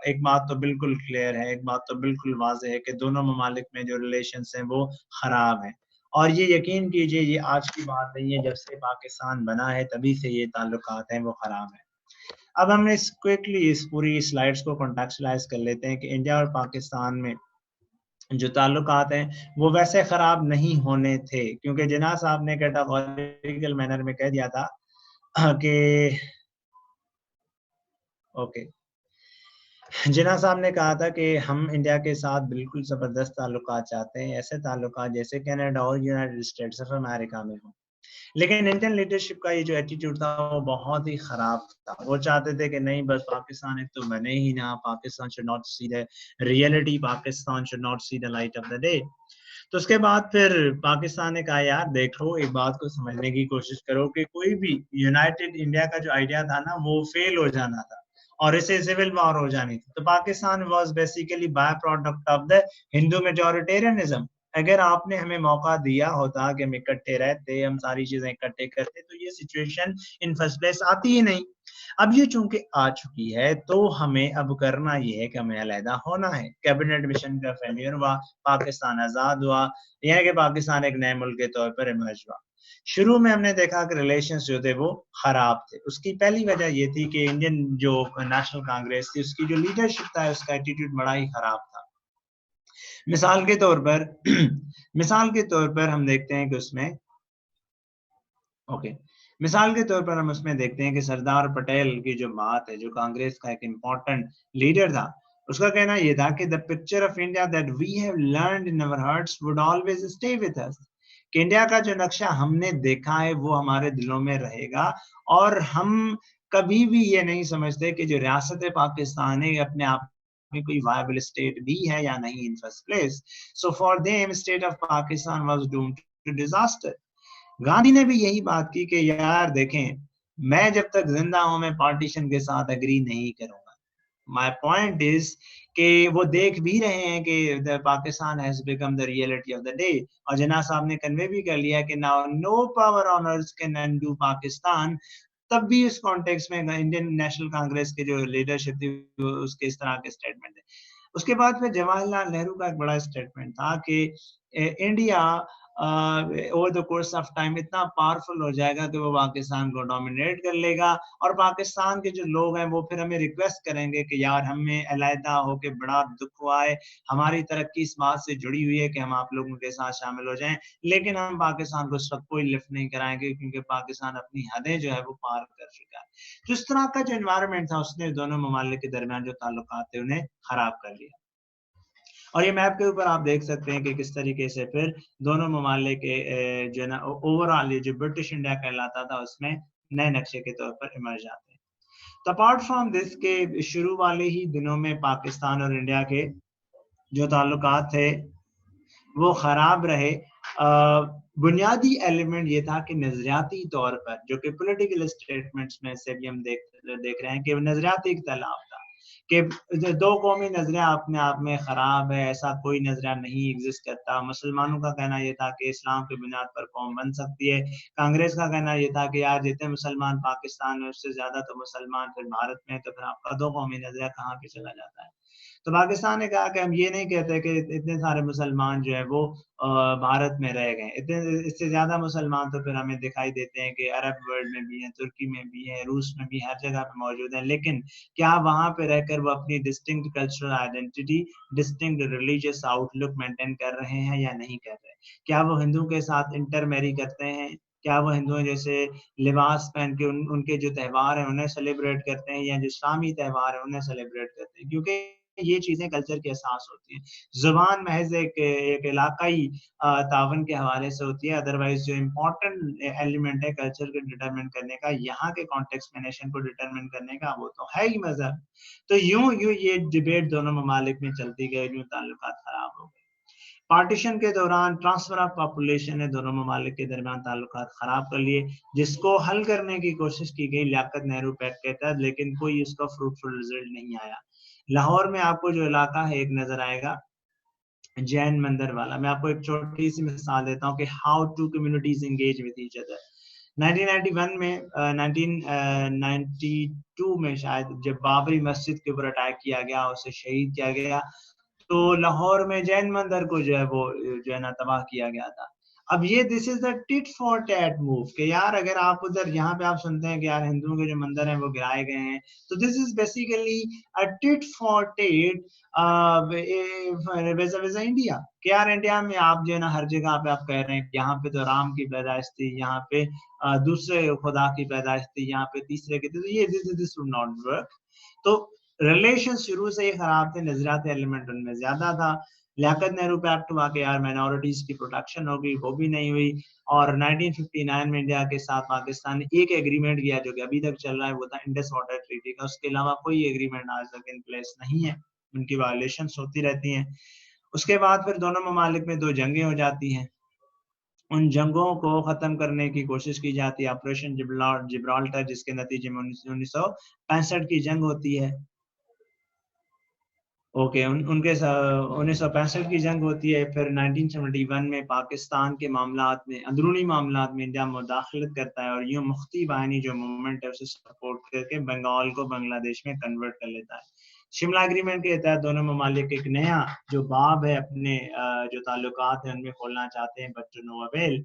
ایک بات تو بالکل کلیئر ہے، ایک بات تو بالکل واضح ہے کہ دونوں ممالک میں جو ریلیشنز ہیں وہ خراب ہیں، اور یہ یقین کیجئے یہ آج کی بات نہیں ہے، جب سے پاکستان بنا ہے تبھی سے یہ تعلقات ہیں وہ خراب ہیں۔ اب ہم اس کوئکلی اس پوری سلائیڈز کو کنٹیکسچلائز کر لیتے ہیں کہ انڈیا اور پاکستان میں جو تعلقات ہیں وہ ویسے خراب نہیں ہونے تھے، کیونکہ جناح صاحب نے کیٹاگوریکل مینر میں کہہ دیا تھا کہ اوکے، جناح صاحب نے کہا تھا کہ ہم انڈیا کے ساتھ بالکل زبردست تعلقات چاہتے ہیں، ایسے تعلقات جیسے کینیڈا اور یونائٹڈ اسٹیٹس آف امریکہ میں ہوں، لیکن انڈین لیڈرشپ کا یہ جو ایٹیٹیوڈ تھا وہ بہت ہی خراب تھا۔ وہ چاہتے تھے کہ نہیں بس پاکستان ایک تو بنے ہی نہ، Pakistan should not see the reality، Pakistan should not see the light of the day۔ تو اس کے بعد پھر پاکستان نے کہا یار دیکھو ایک بات کو سمجھنے کی کوشش کرو کہ کوئی بھی یونائٹڈ انڈیا کا جو آئیڈیا تھا نا وہ فیل ہو جانا تھا اور اسے سول وار ہو جانی تھی۔ تو Pakistan was basically by product of the Hindu majoritarianism. اگر آپ نے ہمیں موقع دیا ہوتا کہ ہم اکٹھے رہتے، ہم ساری چیزیں اکٹھے کرتے، تو یہ سچویشن ان فرسٹ پلیس آتی ہی نہیں۔ اب یہ چونکہ آ چکی ہے تو ہمیں اب کرنا یہ ہے کہ ہمیں علیحدہ ہونا ہے۔ کیبنٹ مشن کا فیلئر ہوا، پاکستان آزاد ہوا، یہ کہ پاکستان ایک نئے ملک کے طور پر ایمرج ہوا۔ شروع میں ہم نے دیکھا کہ ریلیشنز جو تھے وہ خراب تھے۔ اس کی پہلی وجہ یہ تھی کہ انڈین جو نیشنل کانگریس تھی اس کی جو لیڈرشپ تھا اس کا ایٹیٹیوڈ بڑا ہی خراب تھا۔ مثال کے طور پر ہم دیکھتے ہیں کہ اس میں مثال کے طور پر ہم اس میں دیکھتے ہیں کہ سردار پٹیل کی جو بات ہے، جو کانگریس کا ایک امپورٹنٹ لیڈر تھا، اس کا کہنا یہ تھا کہ the picture of India that we have learned in our hearts would always stay with us، کہ انڈیا کا جو نقشہ ہم نے دیکھا ہے وہ ہمارے دلوں میں رہے گا، اور ہم کبھی بھی یہ نہیں سمجھتے کہ جو ریاست پاکستان ہے اپنے آپ میں کوئی وائبل اسٹیٹ بھی ہے یا نہیں in first place۔ So for them state of Pakistan was doomed to disaster۔ Gandhi نے بھی یہی بات کی کہ یار دیکھیں میں جب تک زندہ ہوں میں پارٹیشن کے ساتھ اگری نہیں کروں گا۔ مائی پوائنٹ از کہ وہ دیکھ بھی رہے ہیں کہ Pakistan has become the reality of the day, اور جناح صاحب نے کنوے بھی کر لیا کہ now no power on earth can undo Pakistan. تب بھی اس کانٹیکس میں انڈین نیشنل کانگریس کے جو لیڈرشپ تھی اس کے اس طرح کے اسٹیٹمنٹ ہے۔ اس کے بعد پھر جواہر لال نہرو کا ایک بڑا اسٹیٹمنٹ تھا کہ India over the course of time اتنا پاورفل ہو جائے گا کہ وہ پاکستان کو ڈومینیٹ کر لے گا، اور پاکستان کے جو لوگ ہیں وہ پھر ہمیں ریکویسٹ کریں گے کہ یار ہمیں علیحدہ ہو کے بڑا دکھ ہوا ہے، ہماری ترقی اس بات سے جڑی ہوئی ہے کہ ہم آپ لوگوں کے ساتھ شامل ہو جائیں، لیکن ہم پاکستان کو اس وقت کوئی لفٹ نہیں کرائیں گے کیونکہ پاکستان اپنی حدیں جو ہے وہ پار کر چکا ہے۔ تو اس طرح کا جو انوائرمنٹ تھا اس نے دونوں ممالک کے درمیان جو تعلقات تھے انہیں خراب کر لیا۔ اور یہ میپ کے اوپر آپ دیکھ سکتے ہیں کہ کس طریقے سے پھر دونوں ممالک کے جو ہے نا اوور آل جو برٹش انڈیا کہلاتا تھا اس میں نئے نقشے کے طور پر ایمرج آتے ہیں۔ تو اپارٹ فرام دس کے شروع والے ہی دنوں میں پاکستان اور انڈیا کے جو تعلقات تھے وہ خراب رہے۔ بنیادی ایلیمنٹ یہ تھا کہ نظریاتی طور پر جو کہ پولیٹیکل اسٹیٹمنٹس میں سے بھی ہم دیکھ رہے ہیں کہ نظریاتی اختلاف تھا کہ دو قومی نظریہ اپنے آپ میں خراب ہے، ایسا کوئی نظریہ نہیں ایگزسٹ کرتا۔ مسلمانوں کا کہنا یہ تھا کہ اسلام کی بنیاد پر قوم بن سکتی ہے، کانگریس کا کہنا یہ تھا کہ یار جتنے مسلمان پاکستان میں اس سے زیادہ تو مسلمان پھر بھارت میں، تو پھر آپ کا دو قومی نظریہ کہاں پہ چلا جاتا ہے۔ تو پاکستان نے کہا کہ ہم یہ نہیں کہتے کہ اتنے سارے مسلمان جو ہے وہ بھارت میں رہ گئے، اتنے اس سے زیادہ مسلمان تو پھر ہمیں دکھائی دیتے ہیں کہ عرب ورلڈ میں بھی ہیں، ترکی میں بھی ہیں، روس میں بھی، ہر جگہ پہ موجود ہیں، لیکن کیا وہاں پہ رہ کر وہ اپنی distinct cultural identity, distinct religious outlook maintain کر رہے ہیں یا نہیں کر رہے؟ کیا وہ ہندو کے ساتھ انٹر میری کرتے ہیں؟ کیا وہ ہندوؤں جیسے لباس پہن کے ان کے جو تہوار ہیں انہیں سیلیبریٹ کرتے ہیں، یا جو اسلامی تہوار ہیں انہیں سیلیبریٹ کرتے ہیں؟ کیونکہ یہ چیزیں کلچر کے احساس ہوتی ہیں۔ زبان محض ایک علاقائی تعاون کے حوالے سے ہوتی ہے، ادروائز جو امپورٹنٹ ایلیمنٹ ہے کلچر کو ڈیٹرمن کرنے کا، یہاں کے کانٹیکسٹ میں نیشن کو ڈیٹرمن کرنے کا، وہ تو ہے ہی مذہب۔ تو یوں یہ ڈیبیٹ دونوں ممالک میں چلتی گئی، یوں تعلقات خراب ہو گئے۔ پارٹیشن کے دوران ٹرانسفر آف پاپولیشن نے دونوں ممالک کے درمیان تعلقات خراب کر لیے، جس کو حل کرنے کی کوشش کی گئی لیاقت نہرو پیکٹ کے تحت، لیکن کوئی اس کا فروٹفل رزلٹ نہیں آیا۔ لاہور میں آپ کو جو علاقہ ہے ایک نظر آئے گا جین مندر والا۔ میں آپ کو ایک چھوٹی سی مثال دیتا ہوں کہ how two communities engage with each other. 1991 میں 1992 میں شاید جب بابری مسجد کے اوپر اٹیک کیا گیا, اسے شہید کیا گیا, تو لاہور میں جین مندر کو جو ہے وہ جو ہے نا تباہ کیا گیا تھا. اب یہ دس از دا ٹٹ فار ٹیٹ موو کہ یار اگر آپ ادھر یہاں پہ آپ سنتے ہیں کہ یار ہندوؤں کے جو مندر ہیں وہ گرائے گئے ہیں, تو this is basically tit for tat India کہ یار انڈیا میں آپ جو ہے نا ہر جگہ پہ آپ کہہ رہے ہیں کہ یہاں پہ تو رام کی پیدائش تھی, یہاں پہ دوسرے خدا کی پیدائش تھی, یہاں پہ تیسرے کی تھی, یہ دس وڈ ناٹ ورک. تو ریلیشن شروع سے ہی خراب تھے, نظریاتی ایلیمنٹ ان میں زیادہ تھا. لیاقت نہرو پہ ایکٹ ہوا کہ یار مائنورٹیز کی پروٹیکشن ہوگی, وہ بھی نہیں ہوئی. اور 1959 میں انڈیا کے ساتھ پاکستان نے ایک ایگریمنٹ کیا جو کہ ابھی تک چل رہا ہے, وہ تھا انڈس واٹر ٹریٹی کا. اس کے علاوہ کوئی ایگریمنٹ آج تک ان پلیس نہیں ہے, ان کی وائلیشنز ہوتی رہتی ہیں. اس کے بعد پھر دونوں ممالک میں 2 جنگیں ہو جاتی ہیں. ان جنگوں کو ختم کرنے کی کوشش کی جاتی ہے, آپریشن جبرالٹر, جس کے نتیجے میں 1965 کی جنگ ہوتی ہے. اوکے, ان کے 1965 کی جنگ ہوتی ہے. پھر 1971 میں پاکستان کے معاملات میں, اندرونی معاملات میں انڈیا مداخلت کرتا ہے, اور یوں مختی بانی جو موومنٹ ہے اسے سپورٹ کر کے بنگال کو بنگلہ دیش میں کنورٹ کر لیتا ہے. شملہ اگریمنٹ کے تحت دونوں ممالک ایک نیا جو باب ہے اپنے جو تعلقات ہیں ان میں کھولنا چاہتے ہیں, but to no avail.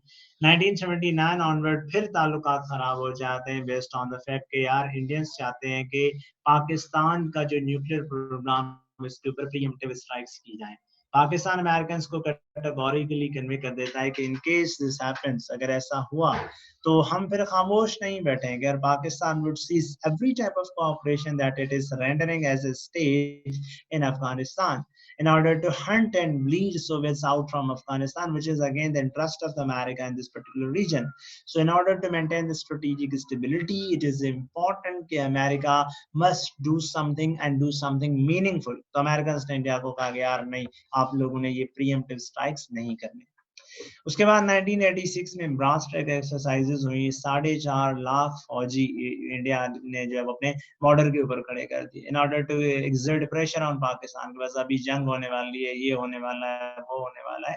1979 onward پھر تعلقات خراب ہو جاتے ہیں بیسڈ آن دا فیکٹ کہ یار انڈینس چاہتے ہیں کہ پاکستان کا جو نیوکلیئر پروگرام اس کے اوپر پری ایمپٹیو اسٹرائکس کی جائیں. پاکستان امریکنز کو کیٹیگوریکلی کنوے کر دیتا ہے کہ ان کیس دس ہیپنس, اگر ایسا ہوا تو ہم پھر خاموش نہیں بیٹھیں گے. اور Pakistan would cease every type of cooperation that it is rendering as a state in Afghanistan in order to hunt and bleed Soviets out from Afghanistan, which is again the interest of America in this particular region. So in order to maintain the strategic stability, it is important that America must do something and do something meaningful. تو Americans نے India کو کہا کہ یار نہیں, آپ لوگوں نے یہ پری ایمپٹیو اسٹرائکس نہیں کرنے. اس کے بعد 1986 میں برانچ ٹریک ایکسرسائزز ہوئی, 4.5 لاکھ فوجی انڈیا نے جو ہے اپنے بارڈر کے اوپر کھڑے کر دیے in order to exert pressure on Pakistan کے بس ابھی جنگ ہونے والی ہے, یہ ہونے والا ہے, وہ ہونے والا ہے.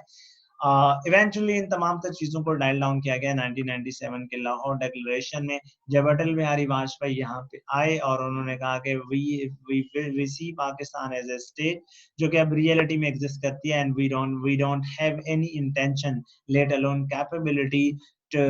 ایونچولی ان تمام تر چیزوں کو ڈائل ڈاؤن کیا گیا 1997 کے لاہور ڈیکلریشن میں, جب اٹل بہاری واجپئی یہاں پہ آئے اور انہوں نے کہا کہ we see Pakistan as a state جو کہ اب ریئلٹی میں ایگزسٹ کرتی ہے, and we don't have any intention let alone capability to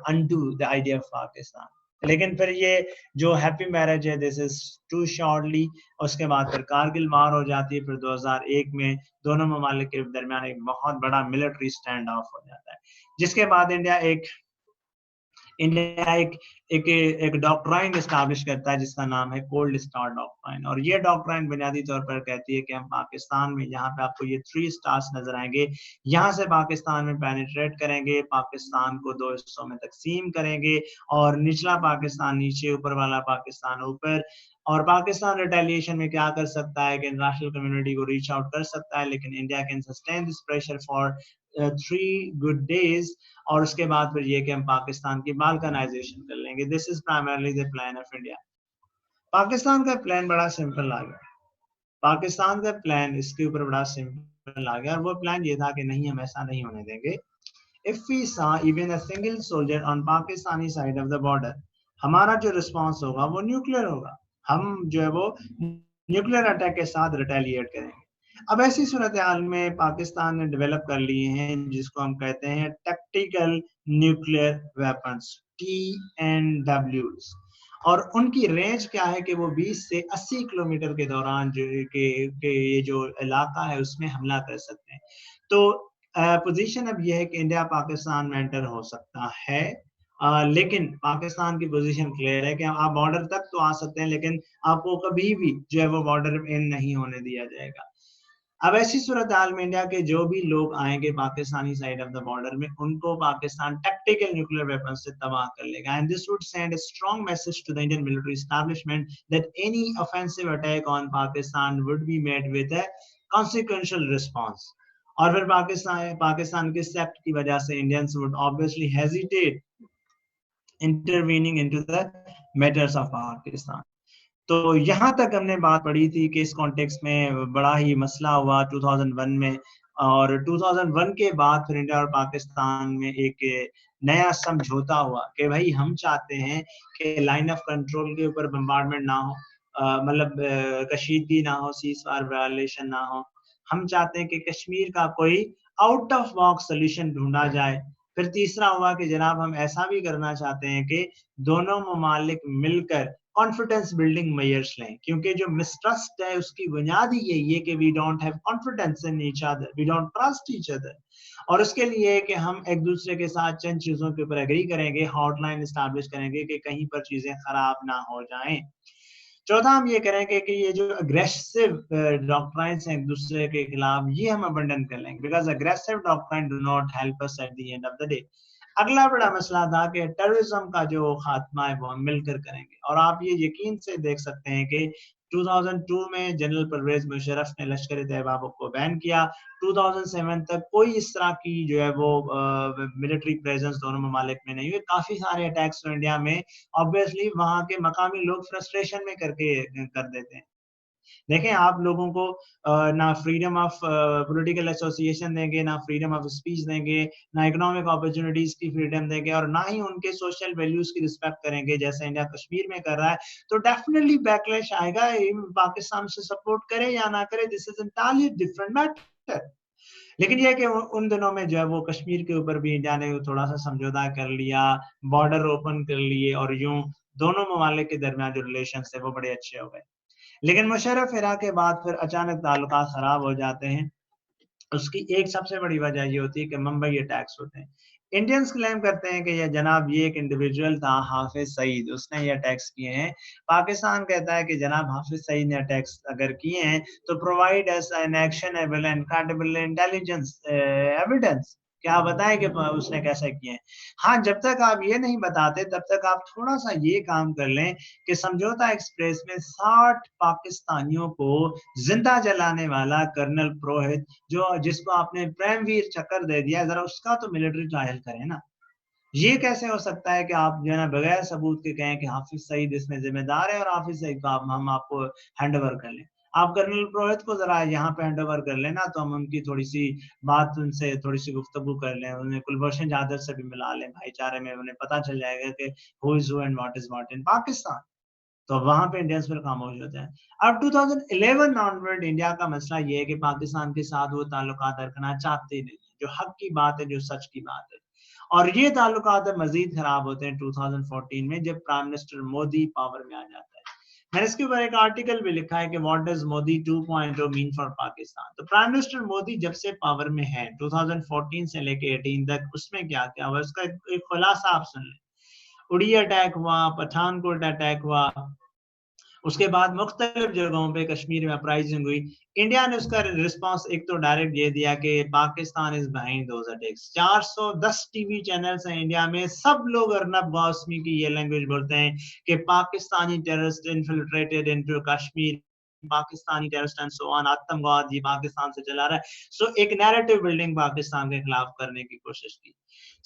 undo the idea of Pakistan. لیکن پھر یہ جو ہیپی میرج ہے دس از ٹو شارٹلی. اس کے بعد پھر کارگل وار ہو جاتی ہے. پھر 2001 میں دونوں ممالک کے درمیان ایک بہت بڑا ملٹری اسٹینڈ آف ہو جاتا ہے, جس کے بعد انڈیا ایک ڈاکٹرائن اسٹیبلش کرتا ہے جس کا نام ہے کولڈ اسٹار ڈاکٹرائن. اور یہ ڈاکٹرائن بنیادی طور پر کہتی ہے کہ ہم پاکستان میں جہاں پہ آپ کو یہ 3 اسٹارز نظر آئیں گے, یہاں سے پاکستان میں پینیٹریٹ کریں گے, پاکستان کو 2 حصوں میں تقسیم کریں گے, اور نچلا پاکستان نیچے, اوپر والا پاکستان اوپر. اور پاکستان ریٹیلیشن میں کیا کر سکتا ہے کہ انٹرنیشنل کمیونٹی کو ریچ آؤٹ کر سکتا ہے, لیکن India can sustain this pressure for 3 good days. اور اس کے بعد پھر یہ کہ ہم پاکستان کی بالکنائزیشن کر لیں گے. This is primarily the plan of India. Pakistan کا پلان بڑا سمپل آ گیا, پاکستان کا پلان اس کے اوپر بڑا سمپل آ گیا, اور وہ پلان یہ تھا کہ نہیں, ہم ایسا نہیں ہونے دیں گے. If we saw even a single soldier on Pakistani side of the border, ہمارا جو رسپانس ہوگا وہ نیوکلیئر ہوگا, ہم جو ہے وہ نیوکلیئر اٹیک کے ساتھ ریٹیلیٹ کریں گے. اب ایسی صورتحال میں پاکستان نے ڈیولپ کر لیے ہیں جس کو ہم کہتے ہیں ٹیکٹیکل نیوکلیئر ویپنز, TNWs. اور ان کی رینج کیا ہے کہ وہ 20 سے 80 کلومیٹر کے دوران جو کہ یہ جو علاقہ ہے اس میں حملہ کر سکتے ہیں. تو پوزیشن اب یہ ہے کہ انڈیا پاکستان میں انٹر ہو سکتا ہے, لیکن پاکستان کی پوزیشن کلیئر ہے کہ آپ بارڈر تک تو آ سکتے ہیں, لیکن آپ کو کبھی بھی جو ہے وہ بارڈر ان نہیں ہونے دیا جائے گا. اب ایسی صورتحال میں انڈیا کے جو بھی لوگ آئیں گے Pakistani side of the border میں, ان کو پاکستان ٹیکٹیکل نیوکلیئر ویپن سے تباہ کر لے گا. And this would send a strong message to the Indian military establishment that any offensive attack on Pakistan would be met with a consequential response. اور پھر پاکستان کے سیپٹ کی وجہ سے Indians would obviously hesitate intervening into the matters of Pakistan. تو یہاں تک ہم نے بات پڑھی تھی کہ اس کانٹیکسٹ میں بڑا ہی مسئلہ ہوا 2001 میں, اور 2001 کے بعد پھر انڈیا اور پاکستان میں ایک نیا سمجھوتا ہوا کہ بھائی ہم چاہتے ہیں کہ لائن آف کنٹرول کے اوپر بمبارڈمنٹ نہ ہو, مطلب کشیدگی نہ ہو, سیز فائر وائلیشن نہ ہو. ہم چاہتے ہیں کہ کشمیر کا کوئی آؤٹ آف باکس سولوشن ڈھونڈا جائے. پھر تیسرا ہوا کہ جناب ہم ایسا بھی کرنا چاہتے ہیں کہ دونوں ممالک مل کر کانفیڈنس بلڈنگ میئرس لیں, کیونکہ جو مسٹرسٹ ہے اس کی بنیاد ہی یہی ہے کہ we don't have confidence in each other, we don't trust each other. اور اس کے لیے کہ ہم ایک دوسرے کے ساتھ چند چیزوں کے اوپر ایگری کریں گے, ہاٹ لائن اسٹیبلش کریں گے کہ کہیں پر چیزیں خراب نہ ہو جائیں. چوتھا ہم یہ کریں گے کہ یہ جو اگریسو ڈاکٹرائنس ہیں ایک دوسرے کے خلاف, یہ ہم ابنڈن کر لیں گے, because aggressive doctrine do not help us at the end of the day. اگلا بڑا مسئلہ تھا کہ ٹیررزم کا جو خاتمہ ہے وہ ہم مل کر کریں گے. اور آپ یہ یقین سے دیکھ سکتے ہیں کہ 2002 میں جنرل پرویز مشرف نے لشکر طیبہ کو بین کیا. 2007 تک کوئی اس طرح کی جو ہے وہ ملٹری پریزنس دونوں ممالک میں نہیں ہوئی. کافی سارے اٹیکس انڈیا میں obviously وہاں کے مقامی لوگ فرسٹریشن میں کر دیتے ہیں. دیکھیں آپ لوگوں کو نہ فریڈم آف پولیٹیکل ایسوسیشن دیں گے, نہ فریڈم آف اسپیچ دیں گے, نہ اکنامک اپرچونٹیز کی فریڈم دیں گے, اور نہ ہی ان کے سوشل ویلیوز کی رسپیکٹ کریں گے جیسے انڈیا کشمیر میں کر رہا ہے, تو ڈیفینیٹلی بیکلیش آئے گا. پاکستان سے سپورٹ کرے یا نہ کرے, دس از انٹائرلی ڈفرنٹ میٹر. لیکن یہ کہ ان دنوں میں جو ہے وہ کشمیر کے اوپر بھی انڈیا نے تھوڑا سا سمجھوتا کر لیا, بارڈر اوپن کر لیے, اور یوں دونوں ممالک کے درمیان جو ریلیشنز تھے وہ بڑے اچھے ہو گئے. لیکن مشرف ایرا کے بعد پھر اچانک تعلقات خراب ہو جاتے ہیں. اس کی ایک سب سے بڑی وجہ یہ ہوتی ہے کہ ممبئی اٹیکس ہوتے ہیں. انڈینز کلیم کرتے ہیں کہ یہ جناب یہ ایک انڈیویجول تھا حافظ سعید, اس نے یہ اٹیکس کیے ہیں. پاکستان کہتا ہے کہ جناب حافظ سعید نے اٹیکس اگر کیے ہیں تو provide us an actionable and credible intelligence evidence, کیا بتائیں کہ اس نے کیسے کیے ہیں. ہاں جب تک آپ یہ نہیں بتاتے تب تک آپ تھوڑا سا یہ کام کر لیں کہ سمجھوتا ایکسپریس میں 60 پاکستانیوں کو زندہ جلانے والا کرنل پروہت, جس کو آپ نے پریم ویر چکر دے دیا, ذرا اس کا تو ملٹری ٹرائل کریں نا. یہ کیسے ہو سکتا ہے کہ آپ جو ہے نا بغیر ثبوت کے کہیں کہ حافظ سعید اس میں ذمہ دار ہے, اور حافظ سعید کو ہم آپ کو ہینڈ اوور کر لیں. آپ کرنل پروہت کو ذرا یہاں پہ ہینڈ اوور کر لینا تو ہم ان کی تھوڑی سی بات, ان سے تھوڑی سی گفتگو کر لیں, انہیں کلبھوشن جادو سے بھی ملا لیں, بھائی چارے میں انہیں پتہ چل جائے گا کہ who is who and what is what in Pakistan. تو وہاں پہ انڈینس پھر خاموش ہوتے ہیں. اب 2011 آنورڈ انڈیا کا مسئلہ یہ ہے کہ پاکستان کے ساتھ وہ تعلقات رکھنا چاہتے نہیں, جو حق کی بات ہے, جو سچ کی بات ہے. اور یہ تعلقات مزید خراب ہوتے ہیں 2014 میں جب پرائم منسٹر مودی پاور میں آ جاتا ہے. میں نے اس کے اوپر ایک آرٹیکل بھی لکھا ہے کہ what does Modi 2.0 mean for Pakistan. تو پرائم منسٹر مودی جب سے پاور میں ہے 2014 سے لے کے 18 تک, اس میں کیا کیا ہوا اس کا ایک خلاصہ آپ سن لیں. اڑی اٹیک ہوا, پٹھان کوٹ اٹیک ہوا, اس کے بعد مختلف جگہوں پہ کشمیر میں اپرائزنگ ہوئی. انڈیا نے اس کا رسپانس ایک تو ڈائریکٹ یہ دیا کہ Pakistan is behind those attacks. 410 T V channels ہیں انڈیا میں, سب لوگ ارنب گوسمی کی یہ لینگویج بولتے ہیں کہ Pakistani terrorist infiltrated into Kashmir, Pakistani terrorist and so on, آتنکواد یہ پاکستان سے چلا رہا ہے. سو ایک نیریٹو بلڈنگ پاکستان کے خلاف کرنے کی کوشش کی.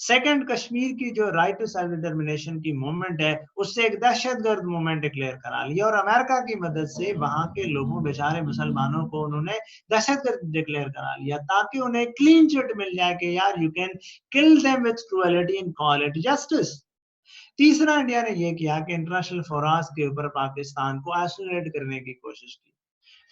سیکنڈ, کشمیر کی جو رائٹ ٹو سیلف ڈٹرمنیشن کی موومنٹ ہے اس سے ایک دہشت گرد موومنٹ ڈکلیئر کرا لیا, اور امریکہ کی مدد سے وہاں کے لوگوں بیچارے مسلمانوں کو انہوں نے دہشت گرد ڈکلیئر کرا لیا تاکہ انہیں کلین چٹ مل جائے کہ یار یو کین کل them with cruelty and call it justice. تیسرا, انڈیا نے یہ کیا کہ انٹرنیشنل فوراز کے اوپر پاکستان کو آئسولیٹ کرنے کی کوشش کی.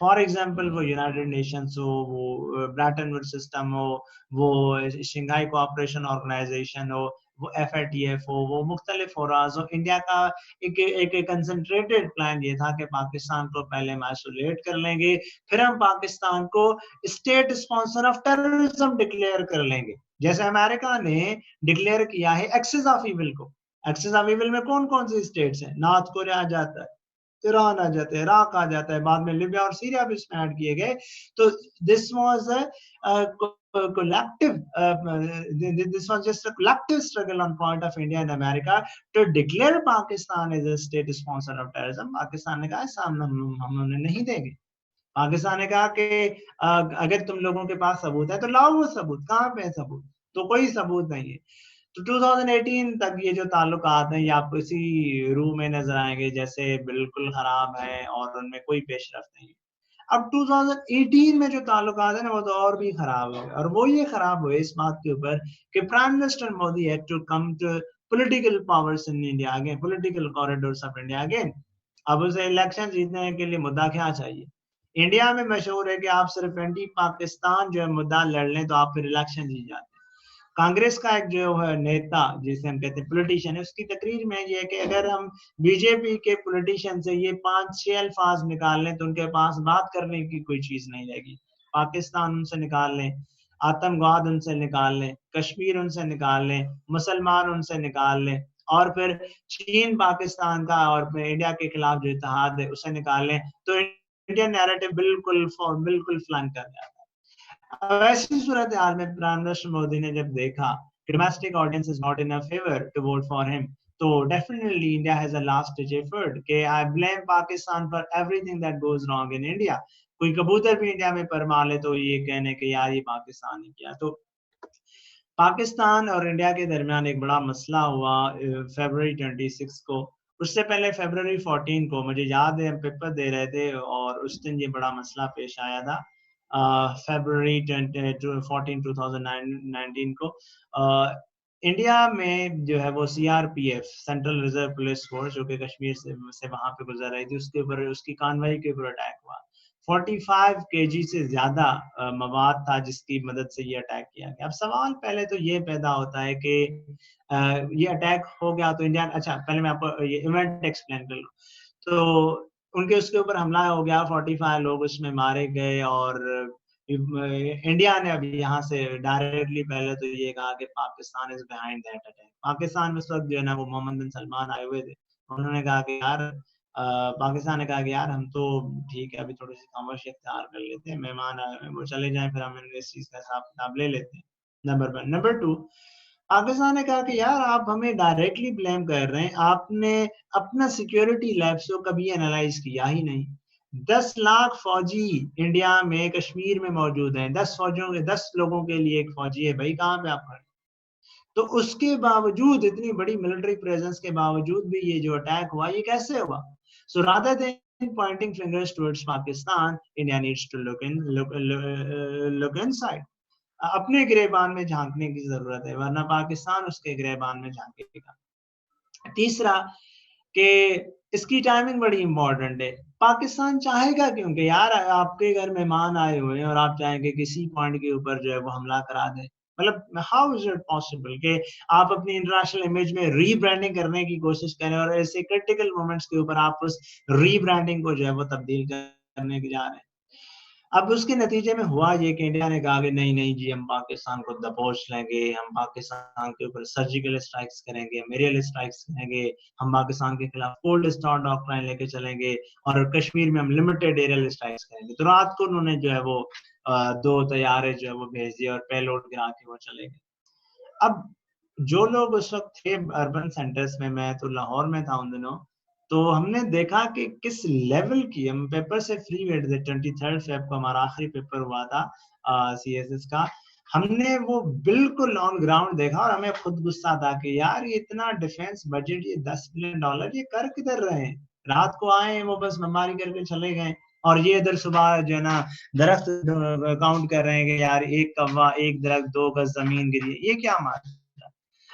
فار ایگزامپل وہ یونائٹڈ نیشنز ہو, وہ برٹن وڈ سسٹم ہو, وہ شنگھائی کوآپریشن آرگنائزیشن ہو, وہ FATF ہو, وہ مختلف فوراز ہو. انڈیا کا ایک کنسنٹریٹڈ پلان یہ تھا کہ پاکستان کو پہلے ہم آئسولیٹ کر لیں گے, پھر ہم پاکستان کو state sponsor of terrorism declare کر لیں گے, جیسے امریکہ نے ڈکلیئر کیا ہے ایکسس آف ایول کو. ایکسس آف ایول میں کون کون سی اسٹیٹس ہیں؟ نارتھ کوریا آ جاتا ہے, ایران آ جاتا ہے, عراق آ جاتا ہے, بعد میں لیبیا اور سیریا بھی اس میں ایڈ کیے گئے. تو this was just a collective struggle on part of India and America to declare Pakistan as a state sponsor of terrorism. Pakistan نے کہا ہم انہیں نہیں دیں گے. پاکستان نے کہا کہ اگر تم لوگوں کے پاس ثبوت ہے تو لاؤ وہ ثبوت. کہاں پہ ہے ثبوت؟ تو کوئی ثبوت نہیں ہے. تو 2018 تک یہ جو تعلقات ہیں یہ آپ کو اسی روح میں نظر آئیں گے جیسے بالکل خراب ہیں اور ان میں کوئی پیش رفت نہیں ہے. اب 2018 میں جو تعلقات ہیں نا وہ تو اور بھی خراب ہو گئے, اور وہ یہ خراب ہوئے اس بات کے اوپر کہ prime minister Modi had to come to political powers in India again, political corridors of India again. اب اسے الیکشن جیتنے کے لیے مدعا کیا چاہیے؟ انڈیا میں مشہور ہے کہ آپ صرف اینٹی پاکستان جو ہے مدعا لڑ لیں تو آپ پھر الیکشن جیت جاتے ہیں. کانگریس کا ایک جو ہے نیتا جسے ہم کہتے ہیں پولیٹیشین ہے, اس کی تقریر میں یہ ہے کہ اگر ہم بی جے پی کے پولیٹیشین سے یہ 5-6 الفاظ نکال لیں تو ان کے پاس بات کرنے کی کوئی چیز نہیں رہے گی. پاکستان ان سے نکال لیں, آتنکواد ان سے نکال لیں, کشمیر ان سے نکال لیں, مسلمان ان سے نکال لیں, اور پھر چین پاکستان کا اور پھر انڈیا کے خلاف جو اتحاد ہے اسے نکال لیں تو انڈین نیریٹو بالکل فلنک کر جاتا ہے. ایسی صورتحال میں پرائم منسٹر مودی نے جب دیکھا کہ domestic audience is not in a favor to vote for him, تو definitely India has a last ditch effort کہ I blame Pakistan for everything that goes wrong in India. کوئی کبوتر بھی انڈیا میں پر مار لے تو یہ کہنے کہ یار یہ پاکستان ہی کیا. تو پاکستان اور انڈیا کے درمیان ایک بڑا مسئلہ ہوا فیبروری 26 کو. اس سے پہلے فیبروری 14 کو مجھے یاد ہے ہم پیپر دے رہے تھے اور اس دن یہ بڑا مسئلہ پیش آیا تھا. فیبروری 14 2019 کو انڈیا میں جو ہے وہ C R P F central reserve police force جو کہ کشمیر سے وہاں پہ گزر رہی تھی, اس کے اوپر اس کی کانوائی کے اوپر اٹیک ہوا. 45 kg سے زیادہ مواد تھا جس کی مدد سے یہ اٹیک کیا گیا. اب سوال پہلے تو یہ پیدا ہوتا ہے کہ یہ اٹیک ہو گیا تو انڈیا, اچھا پہلے میں آپ کو یہ ایونٹ ایکسپلین کر لوں. تو ان کے اس کے اوپر حملہ ہو گیا, 45 لوگ اس میں مارے گئے, اور انڈیا نے ابھی یہاں سے ڈائریکٹلی پہلے تو یہ کہا کہ Pakistan is behind that attack. Pakistan میں اس وقت جو ہے نا وہ محمد بن سلمان آئے ہوئے تھے, انہوں نے کہا کہ یار پاکستان نے کہا کہ یار ہم تو ٹھیک ہے ابھی تھوڑی سی خاموشی اختیار کر لیتے ہیں, مہمان آئے ہوئے وہ چلے جائیں پھر ہم اس چیز کا حساب کتاب لے لیتے ہیں. نمبر 1. نمبر 2, پاکستان نے کہا کہ یار آپ ہمیں ڈائریکٹلی بلیم کر رہے ہیں, آپ نے اپنا سیکیورٹی لیبس کو کبھی انالائز کیا ہی نہیں. 10 لاکھ فوجی انڈیا میں کشمیر میں موجود ہیں, 10 لوگوں کے لیے ایک فوجی ہے بھائی, کہاں پہ آپ کھڑے؟ تو اس کے باوجود اتنی بڑی ملٹری پریزنس کے باوجود بھی یہ جو اٹیک ہوا یہ کیسے ہوا؟ So rather than pointing fingers towards Pakistan, India needs to look inside. اپنے گریبان میں جھانکنے کی ضرورت ہے, ورنہ پاکستان اس کے گریبان میں جھانکے گا. تیسرا کہ اس کی ٹائمنگ بڑی امپورٹنٹ ہے. پاکستان چاہے گا کیونکہ یار آپ کے گھر مہمان آئے ہوئے ہیں اور آپ چاہیں گے کسی پوائنٹ کے اوپر جو ہے وہ حملہ کرا دیں. مطلب ہاؤ از اٹ پاسبل کہ آپ اپنی انٹرنیشنل امیج میں ری برانڈنگ کرنے کی کوشش کریں اور ایسے کرٹیکل مومنٹس کے اوپر آپ اس ری برانڈنگ کو جو ہے وہ تبدیل کرنے کے جا رہے ہیں. اب اس کے نتیجے میں ہوا یہ کہ انڈیا نے کہا کہ نہیں جی ہم پاکستان کو دبوچ لیں گے, ہم پاکستان کے اوپر سرجیکل اسٹرائکس کریں گے, میریل اسٹرائکس کریں گے, ہم پاکستان کے خلاف کولڈ اسٹار ڈاکٹرائن لے کے چلیں گے, اور کشمیر میں ہم لمیٹڈ ایریل اسٹرائکس کریں گے. تو رات کو انہوں نے جو ہے وہ 2 طیارے جو ہے وہ بھیج دیے اور پے لوڈ گرا کے وہ چلے گئے. اب جو لوگ اس وقت تھے اربن سینٹرز میں تو لاہور میں تھا ان دنوں, تو ہم نے دیکھا کہ کس لیول کی, ہم پیپر سے فری بیٹھ تھے, 23 فیب کو ہمارا آخری پیپر ہوا تھا سی ایس ایس کا, ہم نے وہ بالکل آن گراؤنڈ دیکھا اور ہمیں خود غصہ تھا کہ یار یہ اتنا ڈیفینس بجٹ, یہ $10 بلین یہ کر کدھر رہے ہیں؟ رات کو آئے وہ بس بمباری کر کے چلے گئے, اور یہ ادھر صبح جو ہے نا درخت کاؤنٹ کر رہے ہیں کہ یار 1 کوا 1 درخت 2 گز زمین گری, یہ کیا مار.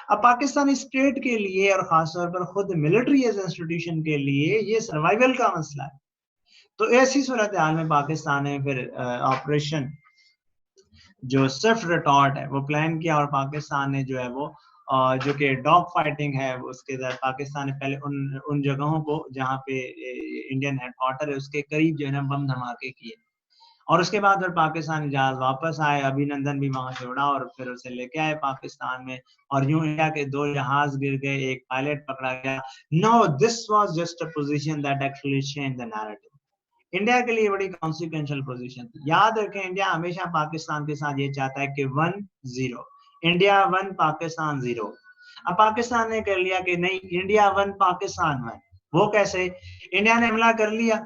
اب پاکستانی اسٹیٹ کے لیے اور خاص طور پر خود ملٹری ایز انسٹیٹیوشن کے لیے یہ سروائیول کا مسئلہ ہے. تو ایسی صورتحال میں پاکستان نے پھر آپریشن جو سوئفٹ ریٹارٹ ہے وہ پلان کیا, اور پاکستان نے جو ہے وہ جو کہ ڈاگ فائٹنگ ہے اس کے تحت پاکستان نے پہلے ان جگہوں کو جہاں پہ انڈین ہیڈ کوارٹر ہے اس کے قریب جو ہے نا بم دھماکے کیے, اور اس کے بعد پھر پاکستانی جہاز واپس آئے, ابھی نندن بھی وہاں سے اڑا اور پھر اسے لے کے آئے پاکستان میں, اور یوں انڈیا کے 2 جہاز گر گئے, ایک پائلٹ پکڑا گیا. No, this was just a position that actually changed the narrative. India کے لیے بڑی کانسیکوینشل پوزیشن تھی. یاد رکھیں انڈیا ہمیشہ پاکستان کے ساتھ یہ چاہتا ہے کہ 1-0 انڈیا 1 پاکستان 0. اب پاکستان نے کر لیا کہ نہیں انڈیا 1 پاکستان 1. وہ کیسے؟ انڈیا نے حملہ کر لیا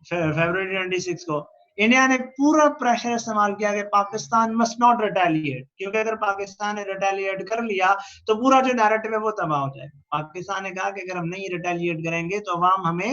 فیبروری 26 کو, انڈیا نے پورا پریشر استعمال کیا کہ پاکستان مسٹ ناٹ ریٹیلیٹ, کیونکہ اگر پاکستان نے ریٹیلیٹ کر لیا تو پورا جو نیریٹو ہے وہ تباہ ہو جائے گا. پاکستان نے کہا کہ اگر ہم نہیں ریٹیلیٹ کریں گے تو عوام ہمیں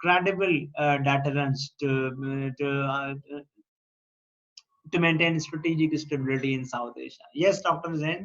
credible deterrence to maintain strategic stability in South Asia. Yes, Dr. Zain,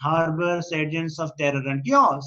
harbors agents of terror and chaos।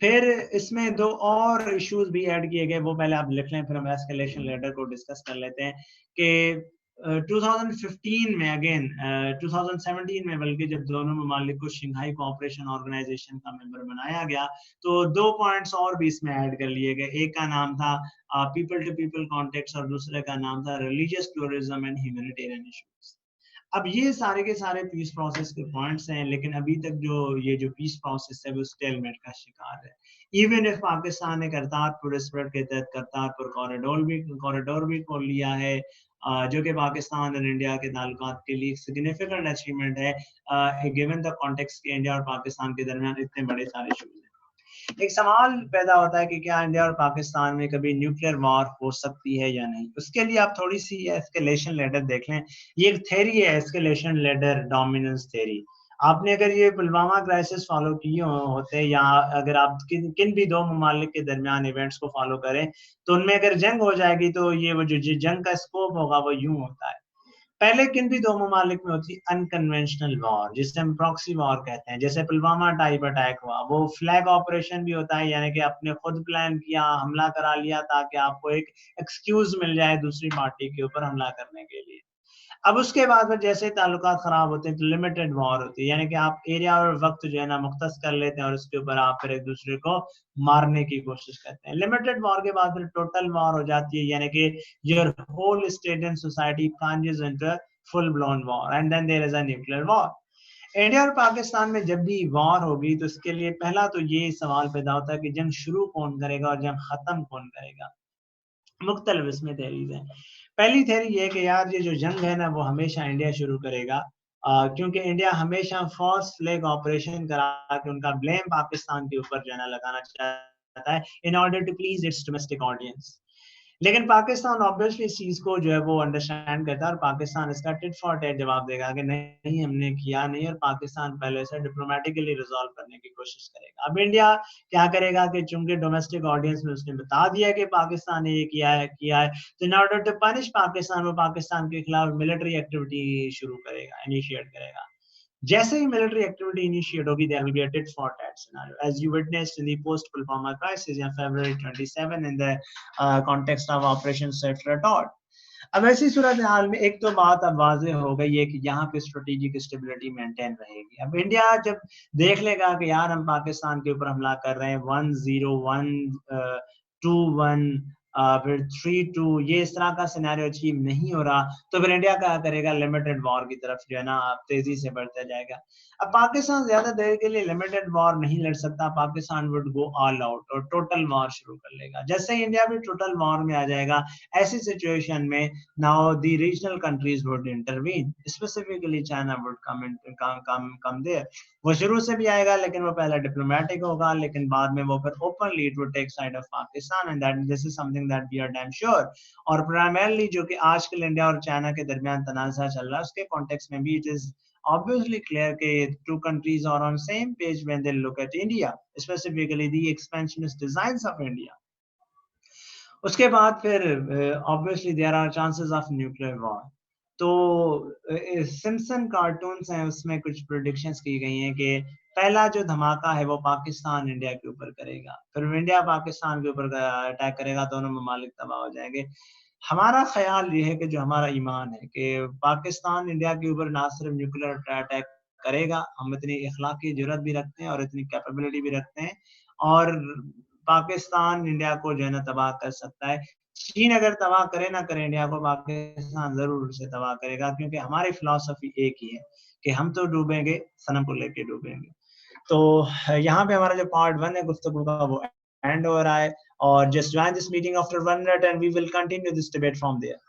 پھر اس میں دو اور ایشوز بھی ایڈ کیے گئے، وہ پہلے آپ لکھ لیں پھر ہم ایسکیلیشن لیٹر کو ڈسکس کر لیتے ہیں کہ 2015 میں اگین 2017 میں بلکہ جب دونوں ممالک کو شنگھائی کوآپریشن آرگنائزیشن کا ممبر بنایا گیا تو دو پوائنٹس اور بھی اس میں ایڈ کر لیے گئے. ایک کا نام تھا پیپل ٹو پیپل کانٹیکٹس اور دوسرے کا نام تھا religious tourism and humanitarian issues. اب یہ سارے کے سارے پیس پروسیس کے پوائنٹس ہیں، لیکن ابھی تک جو پیس پروسیس ہے وہ اسٹیل میٹ کا شکار ہے. ایون اف پاکستان نے کرتارپور اسپرٹ کے تحت کرتارپور کوریڈور بھی کھول لیا ہے، جو کہ پاکستان اور انڈیا کے تعلقات کے لیے سگنیفیکنٹ اچیومنٹ ہے، گیون دا کانٹیکسٹ کہ انڈیا اور پاکستان کے درمیان اتنے بڑے سارے ایشوز ہیں. ایک سوال پیدا ہوتا ہے کہ کیا انڈیا اور پاکستان میں کبھی نیوکلیئر وار ہو سکتی ہے یا نہیں. اس کے لیے آپ تھوڑی سی ایسکیلیشن لیڈر دیکھ لیں. یہ ایک تھیری ہے ایسکیلیشن لیڈر ڈومیننس تھیری. آپ نے اگر یہ پلوامہ کرائسس فالو کیے ہوتے یا اگر آپ کن بھی دو ممالک کے درمیان ایونٹس کو فالو کریں تو ان میں اگر جنگ ہو جائے گی تو یہ وہ جو جنگ کا اسکوپ ہوگا وہ یوں ہوتا ہے. پہلے کن بھی دو ممالک میں ہوتی انکنونشنل وار جسے ہم پراکسی وار کہتے ہیں. جیسے پلوامہ ٹائپ اٹیک ہوا، وہ فلیگ آپریشن بھی ہوتا ہے، یعنی کہ آپ نے خود پلان کیا، حملہ کرا لیا تاکہ آپ کو ایک ایکسکیوز مل جائے دوسری پارٹی کے اوپر حملہ کرنے کے لیے. اب اس کے بعد جیسے تعلقات خراب ہوتے ہیں تو لمیٹڈ وار ہوتی ہے، یعنی کہ آپ ایریا اور وقت جو ہے نا مختص کر لیتے ہیں اور اس کے اوپر آپ پھر ایک دوسرے کو مارنے کی کوشش کرتے ہیں. لمیٹڈ وار کے بعد پھر ٹوٹل وار ہو جاتی ہے، یعنی کہ your whole state and society plunges into a full blown war and then there is a nuclear war. India اور پاکستان میں جب بھی وار ہوگی تو اس کے لیے پہلا تو یہ سوال پیدا ہوتا ہے کہ جنگ شروع کون کرے گا اور جنگ ختم کون کرے گا. مختلف اس میں تھیریز ہیں. پہلی تھیری یہ کہ یار یہ جو جنگ ہے نا وہ ہمیشہ انڈیا شروع کرے گا، کیونکہ انڈیا ہمیشہ فالس فلیگ آپریشن کرا کے ان کا بلیم پاکستان کے اوپر جو ہے نا لگانا چاہتا ہے in order to please its domestic audience. لیکن پاکستان obviously اس چیز کو جو ہے وہ انڈرسٹینڈ کرتا ہے اور پاکستان اس کا ٹٹ فار ٹیٹ جواب دے گا کہ نہیں ہم نے کیا نہیں، اور پاکستان پہلے سے ڈپلومیٹکلی ریزالو کرنے کی کوشش کرے گا. اب انڈیا کیا کرے گا کہ چونکہ ڈومیسٹک آڈینس میں اس نے بتا دیا کہ پاکستان نے یہ کیا ہے تو in order to punish Pakistan وہ پاکستان کے خلاف ملٹری ایکٹیویٹی شروع کرے گا، انیشیٹ کرے گا. جیسے ہی ملٹری ایکٹیویٹی انیشیٹ ہوگی there will be a tit for tat scenario as you witnessed in the post Pulwama crisis in February 27 in the context of Operation Safe Retort. اب ایسی صورتحال میں ایک تو بات اب واضح ہو گئی ہے کہ یہاں پہ اسٹریٹجک اسٹیبلٹی مینٹین رہے گی. اب انڈیا جب دیکھ لے گا کہ یار ہم پاکستان کے اوپر حملہ کر رہے ہیں 1-0 1-2-1 پھر 3-2 یہ اس طرح کا سینیریو اچیو نہیں ہو رہا تو پھر انڈیا کیا کرے گا، لمیٹڈ وار کی طرف جو ہے نا تیزی سے بڑھتا جائے گا. اب پاکستان زیادہ دیر کے لیے لمیٹڈ وار نہیں لڑ سکتا. Pakistan would go all out اور ٹوٹل وار شروع کر لے گا. جیسے ہی انڈیا بھی ٹوٹل وار میں آ جائے گا ایسی سچویشن میں now the regional countries would intervene, specifically China would come there. وہ شروع سے بھی آئے گا لیکن وہ پہلے ڈپلومیٹک ہوگا، لیکن بعد میں وہ پھر openly it would take side of Pakistan and that this is something that we are damn sure. اور primarily جو کہ آج کل انڈیا اور چائنا کے درمیان تنازع چل رہا ہے اس کے کانٹیکس میں بھی it is obviously clear that two countries are on same page when they look at India, specifically the expansionist designs of India. اس کے بعد پھر obviously there are chances of nuclear war. تو سمسن کارٹونز ہیں اس میں کچھ predictions کی گئی ہیں کہ پہلا جو دھماکہ ہے وہ پاکستان انڈیا کے اوپر کرے گا، پھر انڈیا پاکستان کے اوپر اٹیک کرے گا، دونوں ممالک تباہ ہو جائیں گے. ہمارا خیال یہ ہے کہ جو ہمارا ایمان ہے کہ پاکستان انڈیا کے اوپر نہ صرف نیوکلیر اٹیک کرے گا، ہم اتنی اخلاقی جرات بھی رکھتے ہیں اور اتنی کیپیبلٹی بھی رکھتے ہیں، اور پاکستان انڈیا کو جو ہے نا تباہ کر سکتا ہے. چین اگر تباہ کرے نہ کرے انڈیا کو، پاکستان ضرور اسے تباہ کرے گا، کیونکہ ہماری فلسفی ایک ہی ہے کہ ہم تو ڈوبیں گے صنم کو لے کے ڈوبیں گے. تو یہاں پہ ہمارا جو پارٹ 1 ہے گفتگو کا وہ اینڈ ہو رہا ہے، اور just join this meeting after 1 minute and we will continue this debate from there.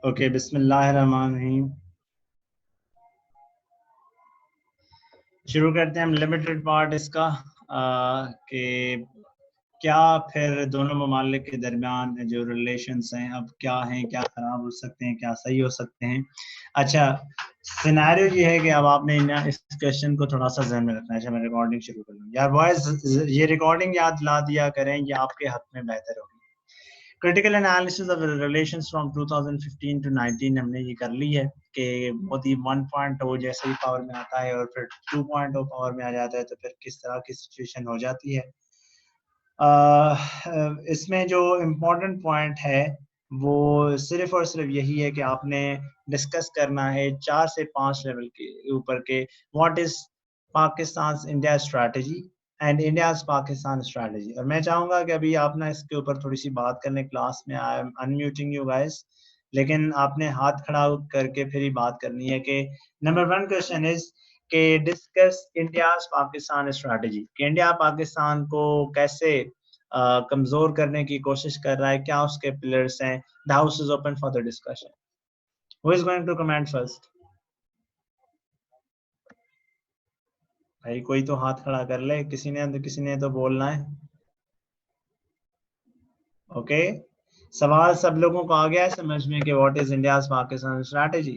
Okay بسم اللہ الرحمن الرحیم. شروع کرتے ہیں ہم لمیٹڈ پارٹ اس کا کہ کیا پھر دونوں ممالک کے درمیان جو ریلیشنس ہیں اب کیا ہیں, کیا خراب ہو سکتے ہیں, کیا صحیح ہو سکتے ہیں. اچھا سیناریو یہ ہے کہ اب آپ نے اس کویشچن کو تھوڑا سا ذہن میں رکھنا ہے. اچھا میں ریکارڈنگ شروع کر لوں یار بوائز, یہ ریکارڈنگ یاد لا دیا کریں, یہ آپ کے حق میں بہتر ہوگی. Critical analysis of the relations from 2015 to 19 ہم نے یہ کر لی ہے کہ مودی 1.0 جیسے ہی پاور میں آتا ہے اور پھر 2.0 پاور میں آ جاتا ہے تو پھر کس طرح کی سچویشن ہو جاتی ہے. اس میں جو امپورٹنٹ پوائنٹ ہے وہ صرف اور صرف یہی ہے کہ آپ نے ڈسکس کرنا ہے 4 سے 5 لیول کے اوپر کے what is Pakistan India strategy and India's Pakistan strategy. اور میں چاہوں گا کہ ابھی آپ نا اس کے اوپر تھوڑی سی بات کرنے کلاس میں. آئی ایم انمیوٹنگ یو گائز, لیکن آپ نے ہاتھ کھڑا کر کے پھر ہی بات کرنی ہے. کہ نمبر 1 کویشچن از کہ ڈسکس انڈیاز پاکستان اسٹریٹجی, کہ انڈیا پاکستان کو کیسے کمزور کرنے کی کوشش کر رہا ہے, کیا اس کے پلرس ہیں. The house is open for the discussion. Who is going to comment first? بھائی کوئی تو ہاتھ کھڑا کر لے, کسی نے تو بولنا ہے. اوکے سوال سب لوگوں کو آ گیا ہے سمجھ میں کہ what is India's Pakistan strategy.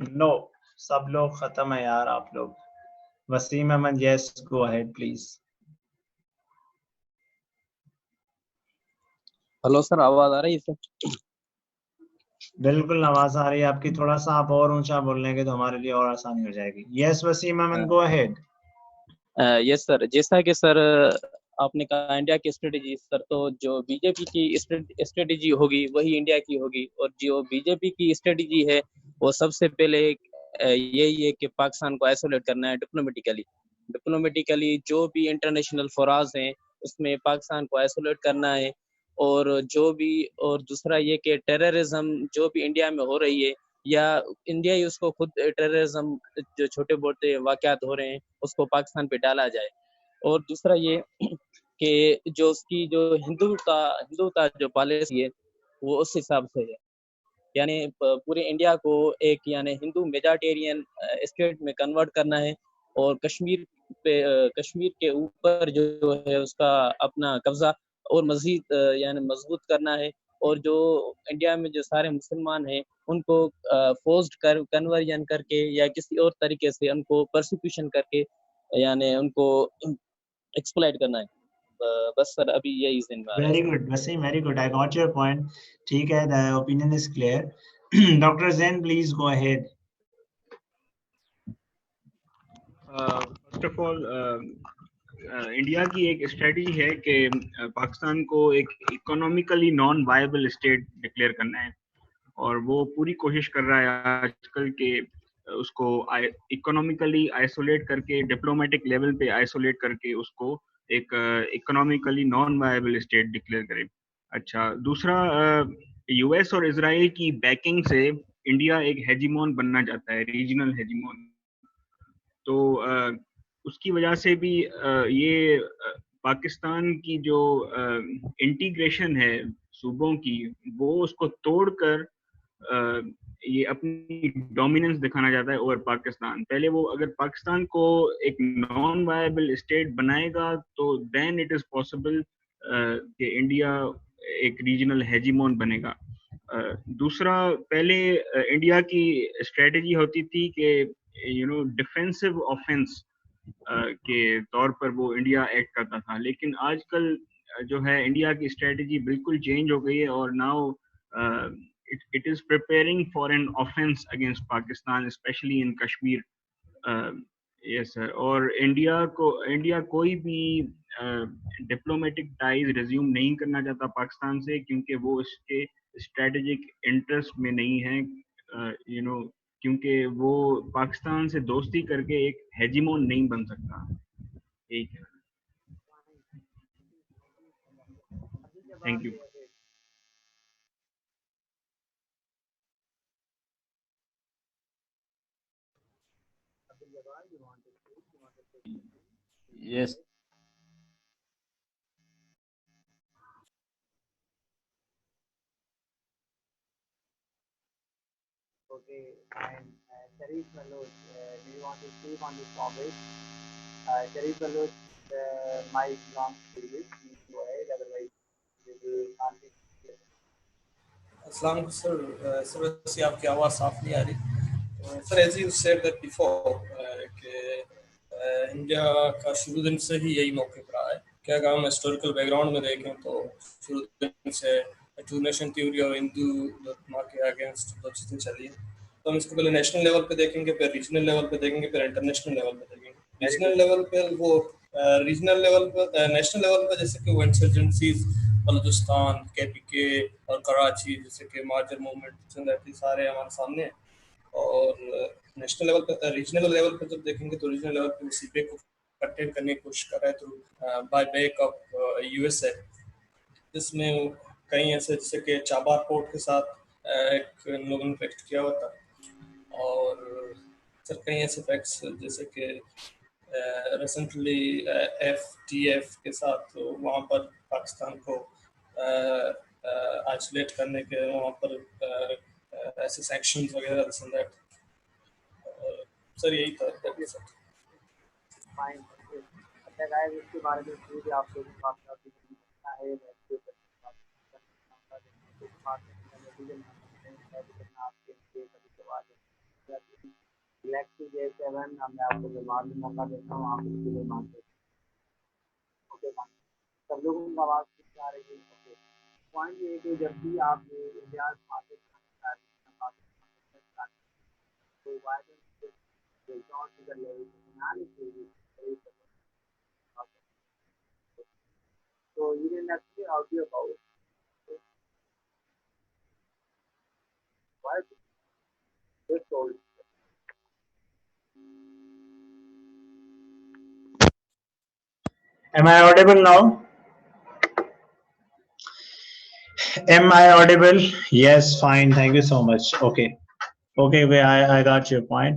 No سب لوگ ختم ہے یار آپ لوگ. Waseem Ahmed yes go ahead please. Hello sir آواز آ رہی ہے سر؟ بالکل آواز آ رہی ہے آپ کی. تھوڑا سا آپ اور اونچا بول لیں گے تو ہمارے لیے اور آسانی ہو جائے گی. یس وسیم احمد گو اہیڈ. یس سر, جیسا کہ سر آپ نے کہا انڈیا کی اسٹریٹجی, سر تو جو بی جے پی کی اسٹریٹجی ہوگی وہی انڈیا کی ہوگی. اور جو بی جے پی کی اسٹریٹجی ہے وہ سب سے پہلے یہی ہے کہ پاکستان کو آئسولیٹ کرنا ہے ڈپلومیٹیکلی. جو بھی انٹرنیشنل فوراز ہیں اس میں پاکستان کو آئسولیٹ کرنا ہے. اور جو بھی اور دوسرا یہ کہ ٹیررزم جو بھی انڈیا میں ہو رہی ہے یا انڈیا ہی اس کو خود ٹیررزم جو چھوٹے موٹے واقعات ہو رہے ہیں اس کو پاکستان پہ ڈالا جائے. اور دوسرا یہ کہ جو اس کی جو ہندوتا جو پالیسی ہے وہ اس حساب سے ہے، یعنی پورے انڈیا کو ایک یعنی ہندو میجارٹیرین اسٹیٹ میں کنورٹ کرنا ہے، اور کشمیر کے اوپر جو ہے اس کا اپنا قبضہ اور مزید یعنی مضبوط کرنا ہے، اور جو انڈیا میں جو سارے مسلمان ہیں ان کو فورسڈ کنورژن کر کے یا کسی اور طریقے سے ان کو پرسیکیوشن کر کے یعنی ان کو ایکسپلائٹ کرنا ہے. بس سر ابھی یہی ذہن میں آ رہا ہے. Very good, Wasim, very good. I got your point. ٹھیک ہے, the opinion is clear. Dr. Zain, please go ahead. First of all India کی ایک اسٹریٹجی ہے کہ پاکستان کو ایک economically non viable state declare کرنا ہے، اور وہ پوری کوشش کر رہا ہے آج کل کہ اس کو اکنامیکلی آئسولیٹ کر کے، ڈپلومیٹک لیول پہ آئسولیٹ کر کے اس کو ایک economically non viable state declare کرے. اچھا، دوسرا یو ایس اور اسرائیل کی بیکنگ سے انڈیا ایک ہیجیمون بننا چاہتا ہے، ریجنل ہیجیمون. تو اس کی وجہ سے بھی یہ پاکستان کی جو انٹیگریشن ہے صوبوں کی، وہ اس کو توڑ کر یہ اپنی ڈومیننس دکھانا چاہتا ہے اوور پاکستان. پہلے وہ اگر پاکستان کو ایک نان وائبل اسٹیٹ بنائے گا تو دین اٹ از پاسبل کہ انڈیا ایک ریجنل ہیجیمون بنے گا. دوسرا، پہلے انڈیا کی اسٹریٹجی ہوتی تھی کہ ڈیفینسو آفینس کے طور پر وہ انڈیا ایکٹ کرتا تھا، لیکن آج کل جو ہے انڈیا کی اسٹریٹجی بالکل چینج ہو گئی ہے، اور now it is preparing for an offense against Pakistan, especially in Kashmir. Yes sir. اور انڈیا کوئی بھی ڈپلومیٹک ٹائز ریزیوم نہیں کرنا چاہتا پاکستان سے، کیونکہ وہ اس کے اسٹریٹجک انٹرسٹ میں نہیں ہے، کیونکہ وہ پاکستان سے دوستی کر کے ایک ہیجیمون نہیں بن سکتا. ٹھیک ہے، thank you. Yes. Okay, and Sharif Maloj, do you want to speak on this topic? Sharif Maloj, mic belongs to you. Please go ahead, otherwise we will not be. السلام علیکم سر. سر ویسے آپ کی آواز صاف نہیں آ رہی. Sir as you said that before کہ انڈیا کا شروع دن سے ہی یہی موقف رہا ہے کہ اگر ہم ہسٹوریکل بیک گراؤنڈ میں دیکھیں تو شروع دن سے ٹو نیشن تھیوری اور ہندو کے اگینسٹ دو چیزیں چلی ہیں. تو ہم اس کو پہلے نیشنل لیول پہ دیکھیں گے، پھر ریجنل لیول پہ دیکھیں گے، پھر انٹرنیشنل لیول پہ دیکھیں گے. ریجنل لیول پہ وہ ریجنل لیول پہ نیشنل لیول پہ جیسے کہ وہ انسرجنسیز بلوچستان، کے پی کے اور کراچی، جیسے کہ مارجر موومنٹ سارے ہمارے سامنے ہیں. اور نیشنل لیول پہ ریجنل لیول پہ جب دیکھیں گے تو ریجنل لیول پہ سی پی کو کنٹین کرنے کی کوشش کر رہے through by back of U S A, جس میں کئی ایسے جیسے کہ چابہار پورٹ کے ساتھ ایک لوگوں نے فیکٹ کیا ہوا تھا. اور سر کئی ایسے فیکٹس جیسے کہ ریسنٹلی ایف ٹی ایف کے ساتھ وہاں پر پاکستان کو آئسولیٹ کرنے کے وہاں پر ایسے سینکشنز وغیرہ سر یہی تھا. فائن. اچھا گائز، اس کے بارے میں پھر بھی آپ لوگوں کا ہے میں آپ کو بعد میں موقع دیتا ہوں، آپ اس کے لیے بات کریں. اوکے، سب لوگوں کی آواز آ رہی ہے. پوائنٹ یہ ہے کہ جب بھی آپ India so you didn't actually argue about what this told. Am I audible now? Am I audible? Yes, fine. Thank you so much. Okay. Okay, I got your point.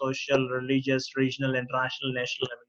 social, religious, regional, international, national level.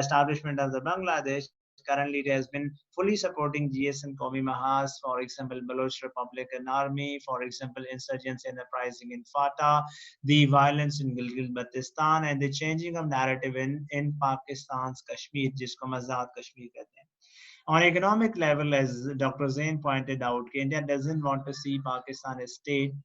establishment of the Bangladesh. Currently, it has been fully supporting GS and Qawmi Mahas, for example, Baloch Republican Army, for example, insurgents and uprising in FATA, the violence in Gilgit-Baltistan, and the changing of narrative in Pakistan's Kashmir, jisko Azad Kashmir kehte hain. On economic level, as Dr. Zain pointed out, India doesn't want to see Pakistan a state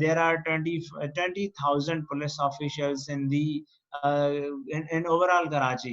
there are 20,000 police officials in the in overall Karachi,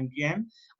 MQM,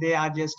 they are just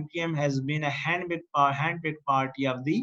MQM has been a handpicked party of the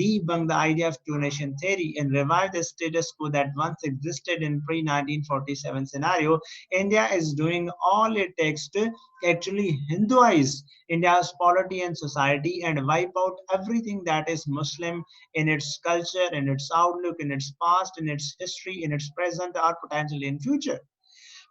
debunk the idea of two nation theory and revive the status quo that once existed in pre-1947 scenario, India is doing all it takes to actually Hinduize India's polity and society and wipe out everything that is Muslim in its culture, in its outlook, in its past, in its history, in its present, or potentially in future.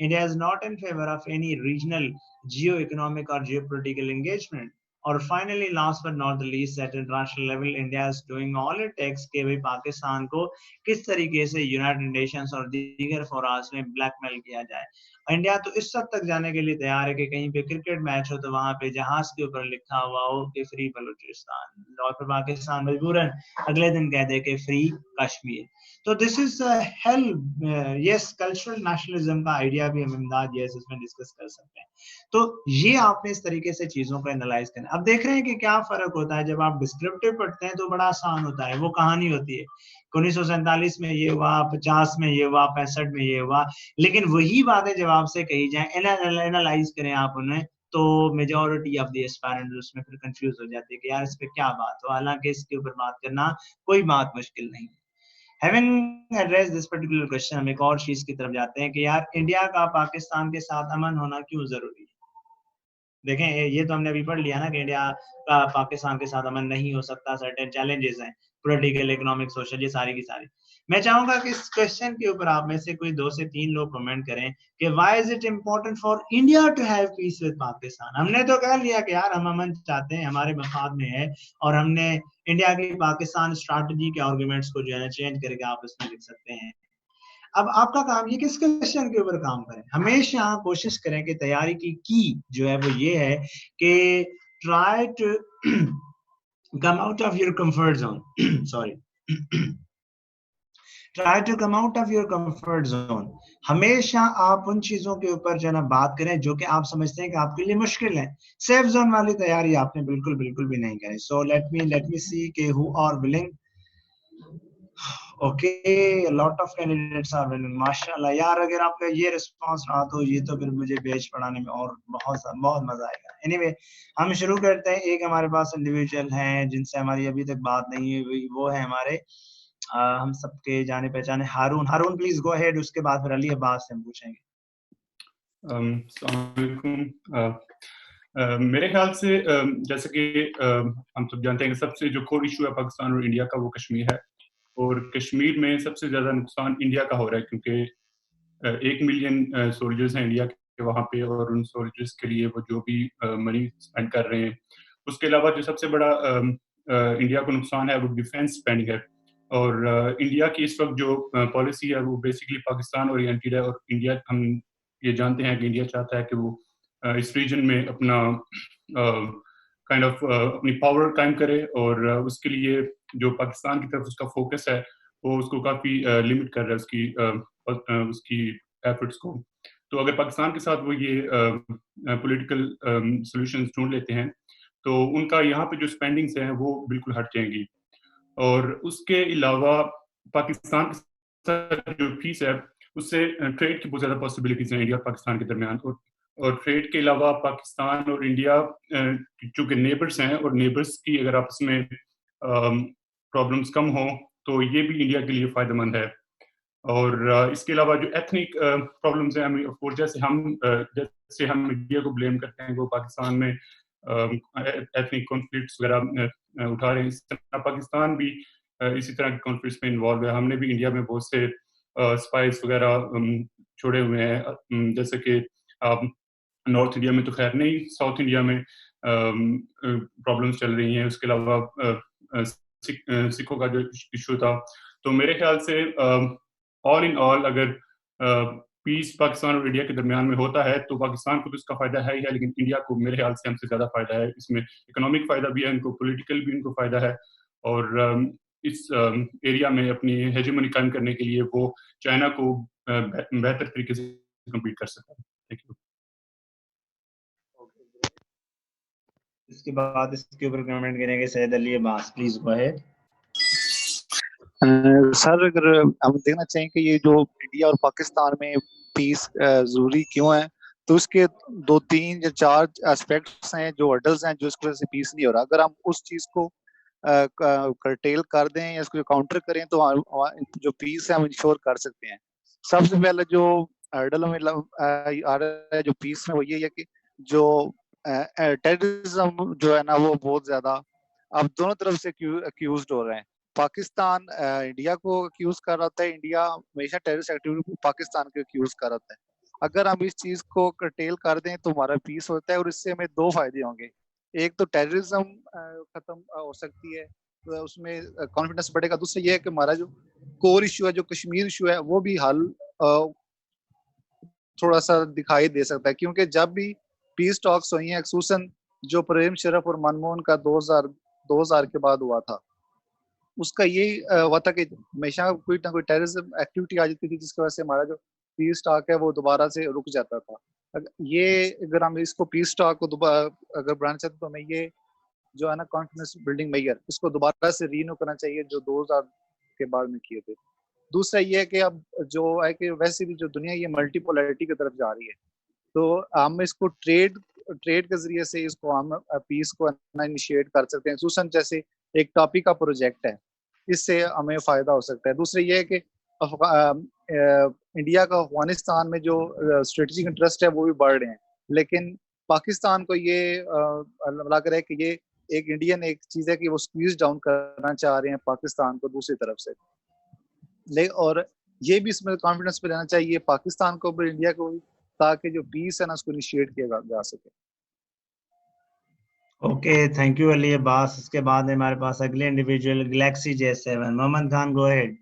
India is not in favor of any regional geo-economic or geopolitical engagement. اور finally last but not the least at international level India is doing all it takes کہ بھائی پاکستان کو کس طریقے سے United nations اور دیگر فوراز میں بلیک میل کیا جائے. انڈیا تو اس حد تک جانے کے لیے تیار ہے کہ کہیں پہ کرکٹ میچ ہو تو وہاں پہ جہاز کے اوپر لکھا ہوا ہو کہ فری بلوچستان, اور پھر پاکستان مجبوراً اگلے دن کہہ دے کہ فری کشمیر. تو this is heel yes cultural nationalism کا آئیڈیا بھی ہم امداد یس اس میں ڈسکس کر سکتے ہیں. تو یہ آپ نے اس طریقے سے چیزوں کو انالائز کرنا. اب دیکھ رہے ہیں کہ کیا فرق ہوتا ہے جب آپ ڈسکرپٹیو پڑھتے ہیں تو بڑا آسان ہوتا ہے, وہ کہانی ہوتی ہے 1947 میں یہ ہوا, 50 میں یہ ہوا, 65 میں یہ ہوا, لیکن وہی باتیں جب آپ سے کہی جائیں انالائز کریں آپ انہیں تو میجورٹی آف دی ایسپائرنٹس اس میں پھر کنفیوز ہو جاتی ہے کہ یار اس پہ کیا بات ہو, حالانکہ اس کے اوپر بات کرنا کوئی بات مشکل نہیں ہے. Having addressed this particular question, ہم ایک اور چیز کی طرف جاتے ہیں کہ یار انڈیا کا پاکستان کے ساتھ امن ہونا کیوں ضروری ہے. دیکھیں یہ تو ہم نے ابھی پڑھ لیا نا کہ انڈیا کا پاکستان کے ساتھ امن نہیں ہو سکتا, سرٹن چیلنجز ہیں پولیٹیکل, اکنامک, سوشل, یہ ساری کی ساری. میں چاہوں گا کہ اس کوشچن کے اوپر آپ میں سے کوئی 2 سے 3 لوگ کمنٹ کریں کہ why is it important for India to have peace with Pakistan. ہم نے تو کہہ لیا کہ یار ہم امن چاہتے ہیں, ہمارے مفاد میں ہے, اور ہم نے انڈیا کی پاکستان اسٹریٹجی کے آرگومنٹس کو جو ہے چینج کر کے آپ اس میں لکھ سکتے ہیں. اب آپ کا کام یہ کس کوشچن کے اوپر کام کریں. ہمیشہ کوشش کریں کہ تیاری کی جو ہے وہ یہ ہے کہ try to come out of your comfort zone, sorry try to come out of your comfort zone. ہمیشہ آپ ان چیزوں کے اوپر جو ہے نا بات کریں جو کہ آپ سمجھتے ہیں کہ آپ کے لیے مشکل ہے. سیف زون والی تیاری آپ نے بالکل بھی نہیں کریں. So let me see کہ who are willing. Okay, a lot of candidates are willing. ماشاءاللہ یار, اگر آپ کا یہ رسپانس رہا تو یہ تو پھر مجھے پیج پڑھانے میں اور بہت مزہ آئے گا. Anyway, ہم شروع کرتے ہیں. ایک ہمارے پاس انڈیویجول ہیں جن سے ہماری ابھی تک بات نہیں ہوئی, وہ ہے ہمارے ہم سب کے جانے پہچانے ہارون پلیز گو ہیڈ. اس کے بعد پھر علی عباس سے ہم پوچھیں گے. السلام علیکم. میرے خیال سے جیسے کہ ہم سب جانتے ہیں کہ سب سے جو کور ایشو ہے پاکستان اور انڈیا کا وہ کشمیر ہے, اور کشمیر میں سب سے زیادہ نقصان انڈیا کا ہو رہا ہے کیونکہ 1 ملین سولجرز ہیں انڈیا کے وہاں پہ, اور ان سولجرز کے لیے وہ جو بھی منی اسپینڈ کر رہے ہیں. اس کے علاوہ جو سب سے بڑا انڈیا کو نقصان ہے وہ ڈیفینس اسپینڈنگ ہے, اور انڈیا کی اس وقت جو پالیسی ہے وہ بیسکلی پاکستان اورینٹیڈ ہے. اور انڈیا, ہم یہ جانتے ہیں کہ انڈیا چاہتا ہے کہ وہ اس ریجن میں اپنا کائنڈ آف اپنی پاور قائم کرے, اور اس کے لیے جو پاکستان کی طرف اس کا فوکس ہے وہ اس کو کافی لمٹ کر رہا ہے اس کی ایفرٹس کو. تو اگر پاکستان کے ساتھ وہ یہ پولیٹیکل سولوشنز ڈھونڈ لیتے ہیں تو ان کا یہاں پہ جو اسپینڈنگس ہیں وہ بالکل ہٹ جائیں گی. اور اس کے علاوہ پاکستان کے ساتھ جو پیس ہے اس سے ٹریڈ کی بہت زیادہ پاسبلٹیز ہیں انڈیا اور پاکستان کے درمیان. اور ٹریڈ کے علاوہ پاکستان اور انڈیا چونکہ نیبرس ہیں, اور نیبرس کی اگر آپس میں پرابلمس کم ہوں تو یہ بھی انڈیا کے لیے فائدہ مند ہے. اور اس کے علاوہ جو ایتھنک پرابلمس ہیں, جیسے ہم انڈیا کو بلیم کرتے ہیں وہ پاکستان میں ایتھنک کانفلکٹس وغیرہ اٹھا رہے ہیں, اس طرح پاکستان بھی اسی طرح کے کانفلکٹس میں انوالو ہے. ہم نے بھی انڈیا میں بہت سے اسپائس وغیرہ چھوڑے ہوئے ہیں, جیسے کہ نارتھ انڈیا میں تو خیر نہیں, ساؤتھ انڈیا میں پرابلمس چل رہی ہیں. اس کے علاوہ سکھوں کا جو ایشو تھا. تو میرے خیال سے آل ان آل اگر پیس پاکستان اور انڈیا کے درمیان میں ہوتا ہے تو پاکستان کو تو اس کا فائدہ ہے ہی ہے, لیکن انڈیا کو میرے خیال سے ہم سے زیادہ فائدہ ہے. اس میں اکنامک فائدہ بھی ہے ان کو, پولیٹیکل بھی ان کو فائدہ ہے, اور اس ایریا میں اپنی ہیجمونی قائم کرنے کے لیے وہ چائنا کو بہتر طریقے سے کمپیٹ کر سکتا ہے. Thank you. اس کے بعد اس کے اوپر کمنٹ کریں گے سید علی عباس, پلیز گو ہیڈ. سر اگر ہم دیکھنا چاہیں کہ یہ جو انڈیا اور پاکستان میں پیس ضروری کیوں ہے, تو اس کے 2, 3 یا 4 اسپیکٹس ہیں جو ہرڈلز ہیں جو اس کی وجہ سے پیس نہیں ہو رہا. اگر ہم اس چیز کو کرٹیل کر دیں یا اس کو کاؤنٹر کریں تو جو پیس ہے ہم انشور کر سکتے ہیں. سب سے پہلے جو ہرڈل میں آ رہا ہے جو پیس میں وہ یہ ہے کہ جو ٹیررزم جو ہے نا وہ بہت زیادہ اب دونوں طرف سے اکیوزڈ ہو رہے ہیں. پاکستان انڈیا کو اکیوز کر رہا ہوتا ہے, انڈیا ہمیشہ ٹیررسٹ ایکٹیویٹی کو پاکستان کو اکیوز کر رہا ہوتا ہے. اگر ہم اس چیز کو کرٹیل کر دیں تو ہمارا پیس ہوتا ہے, اور اس سے ہمیں 2 فائدے ہوں گے. ایک تو ٹیررزم ختم ہو سکتی ہے, اس میں کانفیڈنس بڑھے گا. دوسرا یہ ہے کہ ہمارا جو کور ایشو ہے, جو کشمیر ایشو ہے, وہ بھی حل تھوڑا سا دکھائی دے سکتا ہے, کیونکہ جب بھی پیس ٹاکس ہوئی ہیں, خصوصاً جو پریم شرف اور منموہن کا 2000 کے بعد ہوا تھا, اس کا یہی ہوا تھا کہ ہمیشہ کوئی نہ کوئی ٹیررزم ایکٹیویٹی آ جاتی تھی, جس کی وجہ سے ہمارا جو پیس ٹاک ہے وہ دوبارہ سے رک جاتا تھا. اگر ہم اس کو پیس ٹاک کو اگر بڑھانا چاہتے تو ہمیں یہ جو ہے نا کانفیڈنس بلڈنگ میئر, اس کو دوبارہ سے رینیو کرنا چاہیے جو 2000 کے بعد میں کیے تھے. دوسرا یہ ہے کہ اب جو ہے کہ ویسے بھی جو دنیا یہ ملٹی پولرٹی کی طرف جا رہی ہے, تو ہم اس کو ٹریڈ کے ذریعے سے اس کو ہم پیس کو انیشیٹ کر سکتے ہیں, خصوصاً جیسے ایک ٹاپک کا پروجیکٹ ہے, اس سے ہمیں فائدہ ہو سکتا ہے. دوسرا یہ ہے کہ انڈیا کا افغانستان میں جو اسٹریٹجک انٹرسٹ ہے وہ بھی بڑھ رہے ہیں, لیکن پاکستان کو یہ لگ رہا ہے کہ یہ ایک انڈین ایک چیز ہے کہ وہ اسکویز ڈاؤن کرنا چاہ رہے ہیں پاکستان کو دوسری طرف سے, اور یہ بھی اس میں کانفیڈنس پہ رہنا چاہیے پاکستان کو بھی انڈیا کو بھی, تاکہ جو پیس ہے نا اس کو انیشیٹ کیا جا سکے. Okay, thank you Ali Abbas. اس کے بعد ہمارے پاس اگلے individual Galaxy J7 Muhammad Khan, go ahead.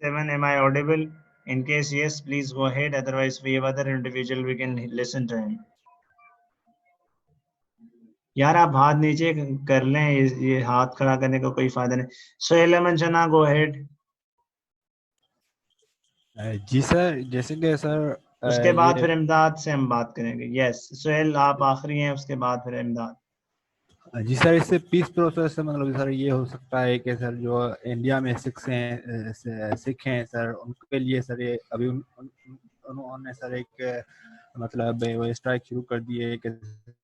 7, am I audible? In case yes, please go ahead. Otherwise, we have other individual, we can listen to him. یار آپ ہاتھ نیچے کر لیں, یہ ہاتھ کھڑا کرنے کا کوئی فائدہ نہیں. سہیل احمد شنا, گو ہیڈ. جی سر, جیسے کہ سر اس کے بعد پھر امداد سے ہم بات کریں گے. یس سہیل آپ آخری ہیں, اس کے بعد پھر امداد. جی سر, اس سے پیس پروسیس سے مطلب سر یہ ہو سکتا ہے کہ سر جو انڈیا میں سکھ ہیں سر, ان کے لیے سر ابھی انہوں نے سر ایک مطلب وہ اسٹرائک شروع کر دی ہے کہ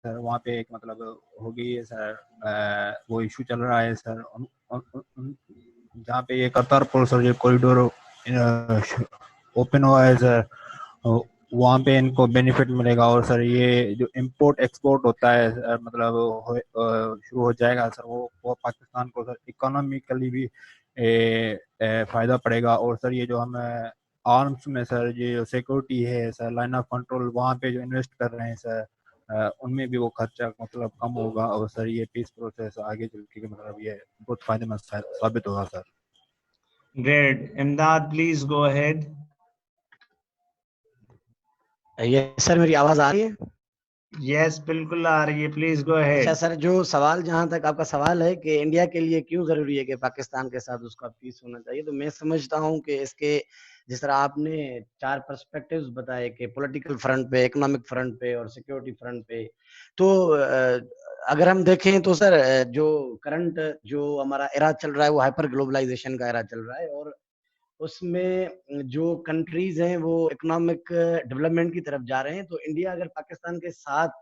سر وہاں پہ ایک مطلب ہو گئی ہے سر, وہ ایشو چل رہا ہے سر جہاں پہ یہ کرتارپور سر جو کوریڈور اوپن ہوا ہے سر, وہاں پہ ان کو بینیفٹ ملے گا. اور سر یہ جو امپورٹ ایکسپورٹ ہوتا ہے سر مطلب شروع ہو جائے گا سر, وہ پاکستان کو سر اکنامیکلی بھی فائدہ پڑے گا. اور سر یہ جو ہم آرمس میں سر یہ جو سیکورٹی ہے سر, لائن آف کنٹرول, وہاں پہ جو انویسٹ کر رہے ہیں سر, ان میں بھی وہ خرچہ مطلب کم ہوگا. اور سر یہ پیس پروسیس آگے چل کے مطلب یہ بہت فائدہ مند ثابت ہوگا سر. گریٹ. امداد پلیز گو ہیڈ. یس سر, میری آواز آ رہی ہے؟ یس بالکل آ رہی ہے, پلیز گو ہیڈ. اچھا سر, جو سوال جہاں تک آپ کا سوال ہے کہ انڈیا کے لیے کیوں ضروری ہے کہ پاکستان کے ساتھ اس کا پیس ہونا چاہیے, تو میں سمجھتا ہوں کہ اس کے جس طرح آپ نے 4 پرسپیکٹیوز بتائے کہ پولیٹیکل فرنٹ پہ, اکنامک فرنٹ پہ اور سیکورٹی فرنٹ پہ, تو اگر ہم دیکھیں تو سر جو کرنٹ جو ہمارا ایرا چل رہا ہے وہ ہائپر گلوبلائزیشن کا ایرا چل رہا ہے, اور اس میں جو کنٹریز ہیں وہ اکنامک ڈیولپمنٹ کی طرف جا رہے ہیں. تو انڈیا اگر پاکستان کے ساتھ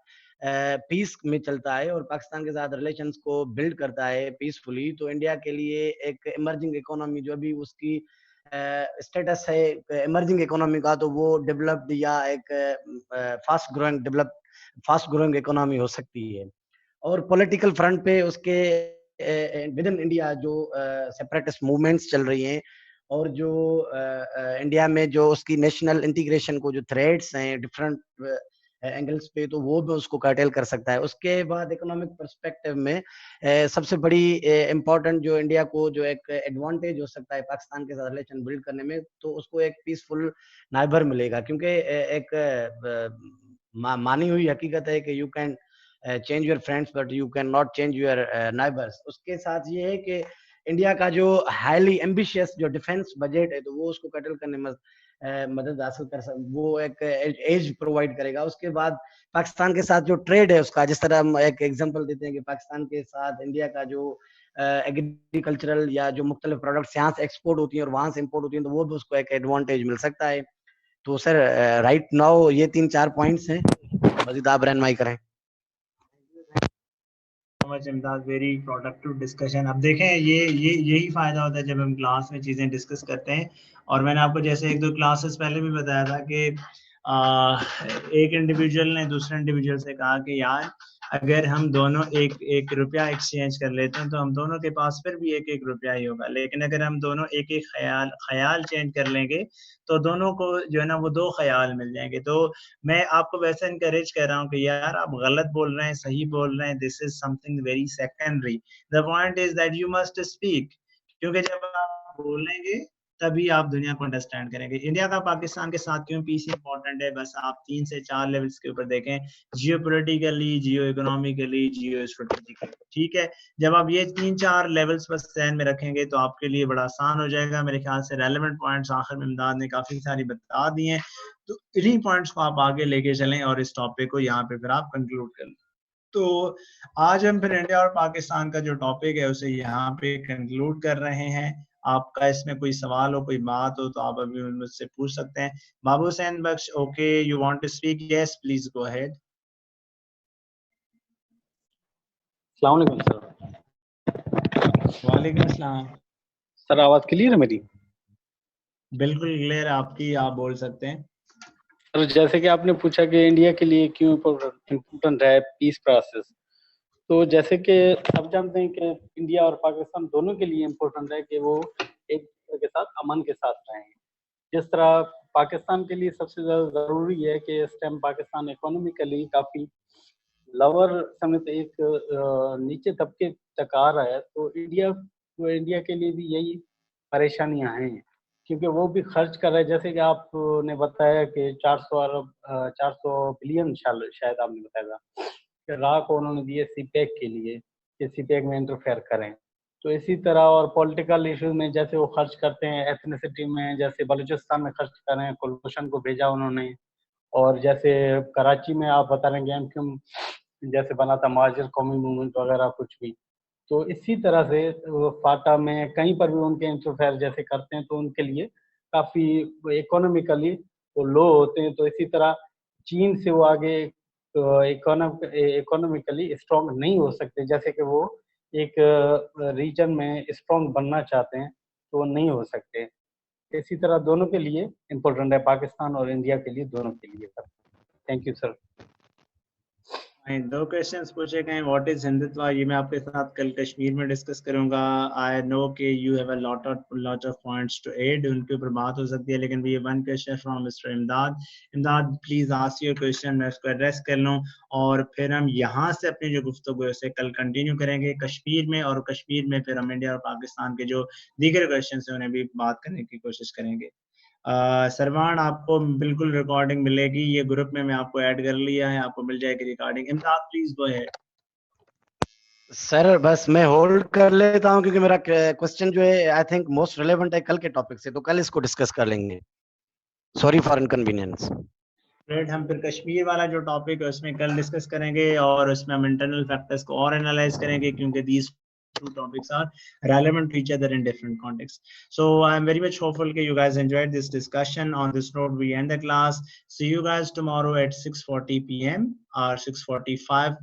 پیس میں چلتا ہے اور پاکستان کے ساتھ ریلیشنز کو بلڈ کرتا ہے پیسفلی, تو انڈیا کے لیے ایک ایمرجنگ اکانومی جو ابھی اس کی اسٹیٹس ہے ایمرجنگ اکانومی کا, تو وہ ڈیولپڈ یا ایک فاسٹ گروئنگ اکانومی ہو سکتی ہے. اور پولیٹیکل فرنٹ پہ اس کے ود ان انڈیا جو سیپریٹسٹ موومنٹس چل رہی ہیں, اور جو انڈیا میں جو اس کی نیشنل انٹیگریشن کو جو تھریٹس ہیں ڈفرنٹ اینگلس پہ, تو وہ بھی اس کو کرٹیل کر سکتا ہے. اس کے بعد اکنامک پرسپیکٹیو میں سب سے بڑی امپورٹنٹ جو انڈیا کو جو ایک ایڈوانٹیج ہو سکتا ہے پاکستان کے ساتھ ریلیشن بلڈ کرنے میں, تو اس کو ایک پیسفل نائبر ملے گا. کیونکہ ایک مانی ہوئی حقیقت ہے کہ you can change your friends but you can not change your neighbours. اس کے ساتھ یہ ہے کہ انڈیا کا جو ہائیلی ایمبیشیس جو ڈیفینس بجٹ ہے, تو وہ اس کو کٹل کرنے میں مدد حاصل کر وہ ایک ایج پرووائڈ کرے گا. اس کے بعد پاکستان کے ساتھ جو ٹریڈ ہے اس کا, جس طرح ہم ایک ایگزامپل دیتے ہیں کہ پاکستان کے ساتھ انڈیا کا جو ایگریکلچرل یا جو مختلف پروڈکٹس یہاں سے ایکسپورٹ ہوتی ہیں اور وہاں سے امپورٹ ہوتی ہیں, تو وہ بھی اس کو ایک ایڈوانٹیج مل سکتا ہے. تو سر رائٹ ناؤ یہ 3-4 پوائنٹس ہیں, مزید آپ رہنمائی کریں. Very productive discussion. اب دیکھیں یہی فائدہ ہوتا ہے جب ہم کلاس میں چیزیں ڈسکس کرتے ہیں. اور میں نے آپ کو جیسے 1-2 کلاسز پہلے بھی بتایا تھا کہ ایک انڈیویجول نے دوسرے انڈیویجول سے کہا کہ یار اگر ہم دونوں ایک روپیہ ایکسچینج کر لیتے ہیں تو ہم دونوں کے پاس پھر بھی ایک روپیہ ہی ہوگا, لیکن اگر ہم دونوں ایک خیال چینج کر لیں گے تو دونوں کو جو ہے نا وہ 2 خیال مل جائیں گے. تو میں آپ کو ویسے انکریج کر رہا ہوں کہ یار آپ غلط بول رہے ہیں, صحیح بول رہے ہیں, this is something very secondary. The point is that you must speak, کیونکہ جب آپ بولیں گے تبھی آپ دنیا کو انڈرسٹینڈ کریں گے. انڈیا کا پاکستان کے ساتھ کیوں پیس امپورٹنٹ ہے, بس آپ 3 سے 4 لیولز کے اوپر دیکھیں, geopolitically, geoeconomically, geostrategically. ٹھیک ہے, جب آپ یہ 3-4 لیولز پر ذہن میں رکھیں گے تو آپ کے لیے بڑا آسان ہو جائے گا. میرے خیال سے ریلیونٹ پوائنٹس آخر میں امداد نے کافی ساری بتا دی ہیں, تو انہیں پوائنٹس کو آپ آگے لے کے چلیں اور اس ٹاپک کو یہاں پہ پھر آپ کنکلوڈ کر لیں. تو آج ہم پھر انڈیا اور پاکستان کا جو ٹاپک ہے اسے یہاں پہ کنکلوڈ کر رہے ہیں. آپ کا اس میں کوئی سوال ہو, کوئی بات ہو تو آپ ابھی مجھ سے پوچھ سکتے ہیں. Babu Hussain Bakhsh, okay, you want to speak? Yes please go ahead. السلام علیکم سر. وعلیکم السلام سر, آواز کلیئر ہے میری؟ بالکل کلیئر ہے آپ کی, آپ بول سکتے ہیں. سر جیسے کہ آپ نے پوچھا کہ انڈیا کے لیے کیوں امپورٹنٹ ہے پیس پروسیس, تو جیسے کہ آپ جانتے ہیں کہ انڈیا اور پاکستان دونوں کے لیے امپورٹنٹ ہے کہ وہ ایک دوسرے کے ساتھ امن کے ساتھ رہیں. جس طرح پاکستان کے لیے سب سے زیادہ ضروری ہے کہ اس ٹائم پاکستان اکانومیکلی کافی لوور سمجھتے ایک نیچے طبقے تک آ رہا ہے, تو انڈیا کے لیے بھی یہی پریشانیاں ہیں, کیونکہ وہ بھی خرچ کر رہے ہیں. جیسے کہ آپ نے بتایا کہ 400 بلین شاید آپ نے بتایا تھا کہ راہ کو انہوں نے دیے سی پیک کے لیے کہ سی پیک میں انٹرفیئر کریں. تو اسی طرح اور پولیٹیکل ایشوز میں جیسے وہ خرچ کرتے ہیں, ایتھنیسٹی میں جیسے بلوچستان میں خرچ کر رہے ہیں, کلبھوشن کو بھیجا انہوں نے, اور جیسے کراچی میں آپ بتا رہے ہیں ایم کیوں جیسے بنا تھا مہاجر قومی موومنٹ وغیرہ کچھ بھی. تو اسی طرح سے فاٹا میں کہیں پر بھی ان کے انٹرفیئر جیسے کرتے ہیں تو ان کے لیے کافی اکانومیکلی وہ لو ہوتے ہیں. تو اسی طرح چین سے وہ آگے اکانومیکلی اسٹرانگ نہیں ہو سکتے, جیسے کہ وہ ایک ریجن میں اسٹرانگ بننا چاہتے ہیں تو وہ نہیں ہو سکتے. اسی طرح دونوں کے لیے امپورٹنٹ ہے, پاکستان اور انڈیا کے لیے, دونوں کے لیے. Sir thank you sir. 2 questions پوچھے گئے. واٹ از ہندتوا, یہ میں آپ کے ساتھ کل کشمیر میں ڈسکس کروں گا. آئی نو کہ you have a lot of points to add, ان کے اوپر بات ہو سکتی ہے, لیکن بھی 1 question from mister Imdad please ask your question, میں اس کو ایڈریس کر لوں اور پھر ہم یہاں سے اپنی جو گفتگو ہے اسے کل کنٹینیو کریں گے کشمیر میں, اور کشمیر میں پھر ہم انڈیا اور پاکستان کے جو دیگر کویشچنس ہیں انہیں بھی بات کرنے کی کوشش کریں گے. سروان, آپ کو بالکل ریکارڈنگ ملے گی, یہ گروپ میں آپ کو ایڈ کر لیا ہے, آپ کو مل جائے گی ریکارڈنگ. امداد پلیز گو اہیڈ. سر بس میں ہولڈ کر لیتا ہوں کیونکہ میرا کوسچن جو ہے آئی تھنک موسٹ ریلیونٹ ہے کل کے ٹاپک سے, تو کل اس کو ڈسکس کر لیں گے. Sorry for inconvenience. ہم پھر کشمیر والا جو ٹاپک ہے اس میں کل ڈسکس کریں گے, اور اس میں ہم انٹرنل فیکٹرز کو اور انالائز کریں گے, کیونکہ these two topics are relevant to each other in different contexts. So I'm very much hopeful that you guys enjoyed this discussion. On this note, we end the class. See you guys tomorrow at 6:40 p.m. or 6:45